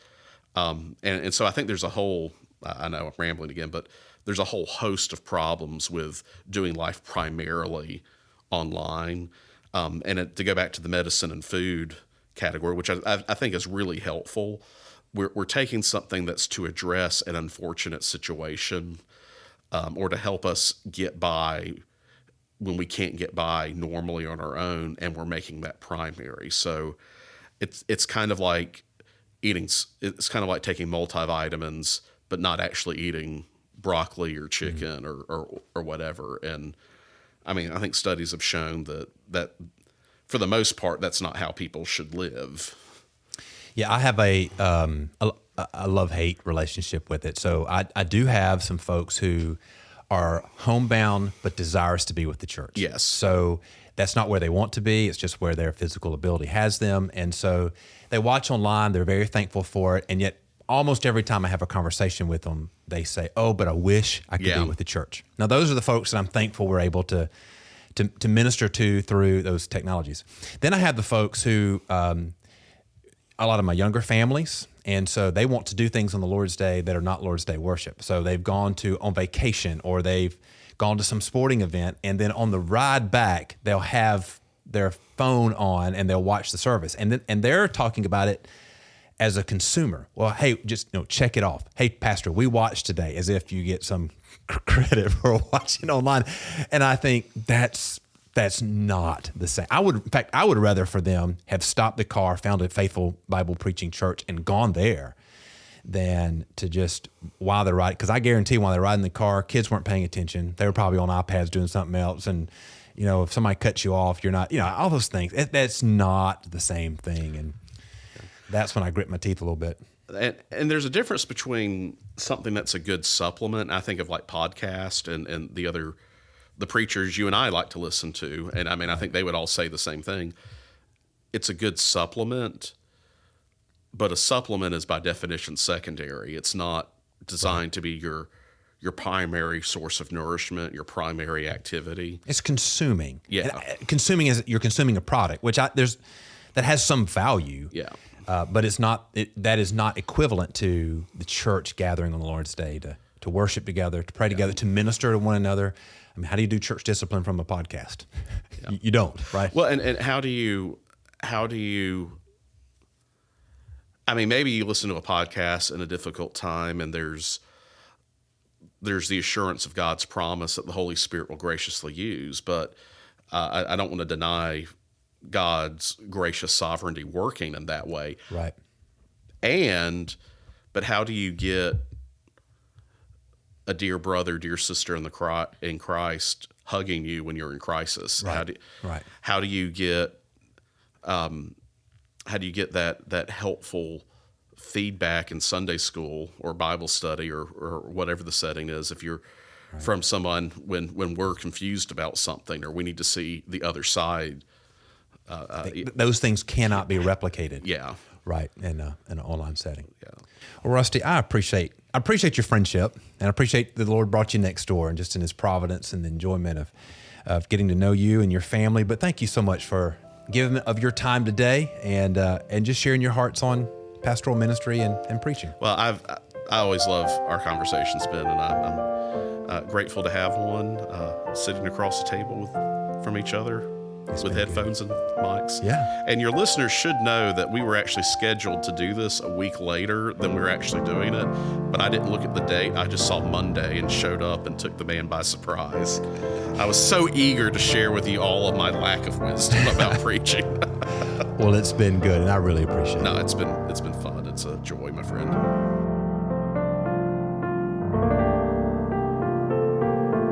and so I think there's a whole. I know I'm rambling again, but there's a whole host of problems with doing life primarily online. And to go back to the medicine and food category, which I think is really helpful, we're taking something that's to address an unfortunate situation, or to help us get by when we can't get by normally on our own, and we're making that primary. So it's kind of like it's kind of like taking multivitamins, but not actually eating broccoli or chicken or whatever. And I mean, I think studies have shown that for the most part, that's not how people should live. Yeah, I have a love-hate relationship with it. So I do have some folks who are homebound but desirous to be with the church. Yes. So that's not where they want to be. It's just where their physical ability has them. And so they watch online. They're very thankful for it. And yet almost every time I have a conversation with them, they say, "Oh, but I wish I could be with the church." Now, those are the folks that I'm thankful we're able to minister to through those technologies. Then I have the folks who, a lot of my younger families, and so they want to do things on the Lord's Day that are not Lord's Day worship. So they've gone on vacation, or they've gone to some sporting event, and then on the ride back, they'll have their phone on and they'll watch the service, and they're talking about it as a consumer. Well, hey, just check it off. Hey, Pastor, we watched today, as if you get some credit for watching online. And I think that's not the same. I would rather for them have stopped the car, found a faithful Bible preaching church, and gone there, than to just while they're riding. Because I guarantee while they're riding the car, kids weren't paying attention. They were probably on iPads doing something else. And if somebody cuts you off, you're not. All those things. That's not the same thing. And that's when I grit my teeth a little bit. And there's a difference between something that's a good supplement. I think of like podcast and the preachers you and I like to listen to. And I mean, I think they would all say the same thing. It's a good supplement, but a supplement is by definition secondary. It's not designed to be your primary source of nourishment, your primary activity. It's consuming. Yeah. And consuming is you're consuming a product, which that has some value. Yeah. But it's not. That is not equivalent to the church gathering on the Lord's Day to worship together, to pray together, to minister to one another. I mean, how do you do church discipline from a podcast? Yeah. You don't, right? Well, and how do you? I mean, maybe you listen to a podcast in a difficult time, and there's the assurance of God's promise that the Holy Spirit will graciously use. But I don't want to deny God's gracious sovereignty working in that way. Right. But how do you get a dear brother, dear sister in Christ hugging you when you're in crisis? Right. How do you get that helpful feedback in Sunday school or Bible study or whatever the setting is, if you're from someone when we're confused about something or we need to see the other side Those things cannot be replicated. Yeah. Right, in an online setting. Yeah. Well, Rusty, I appreciate your friendship, and I appreciate that the Lord brought you next door, and just in His providence and the enjoyment of getting to know you and your family. But thank you so much for giving of your time today, and just sharing your hearts on pastoral ministry and preaching. Well, I always love our conversations, Ben, and I'm grateful to have one sitting across the table from each other with headphones and mics. Yeah. And your listeners should know that we were actually scheduled to do this a week later than we were actually doing it, but I didn't look at the date. I just saw Monday and showed up and took the man by surprise. I was so eager to share with you all of my lack of wisdom about preaching. Well, it's been good, and I really appreciate it. No, it's been fun. It's a joy, my friend.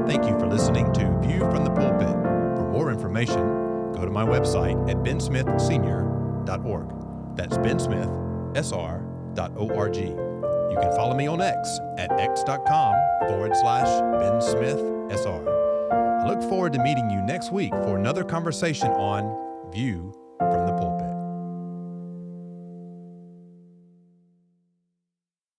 Thank you for listening to View from the Pulpit. For more information, go to my website at bensmithsenior.org. That's bensmithsr.org. You can follow me on X at x.com/bensmithsr. I look forward to meeting you next week for another conversation on View from the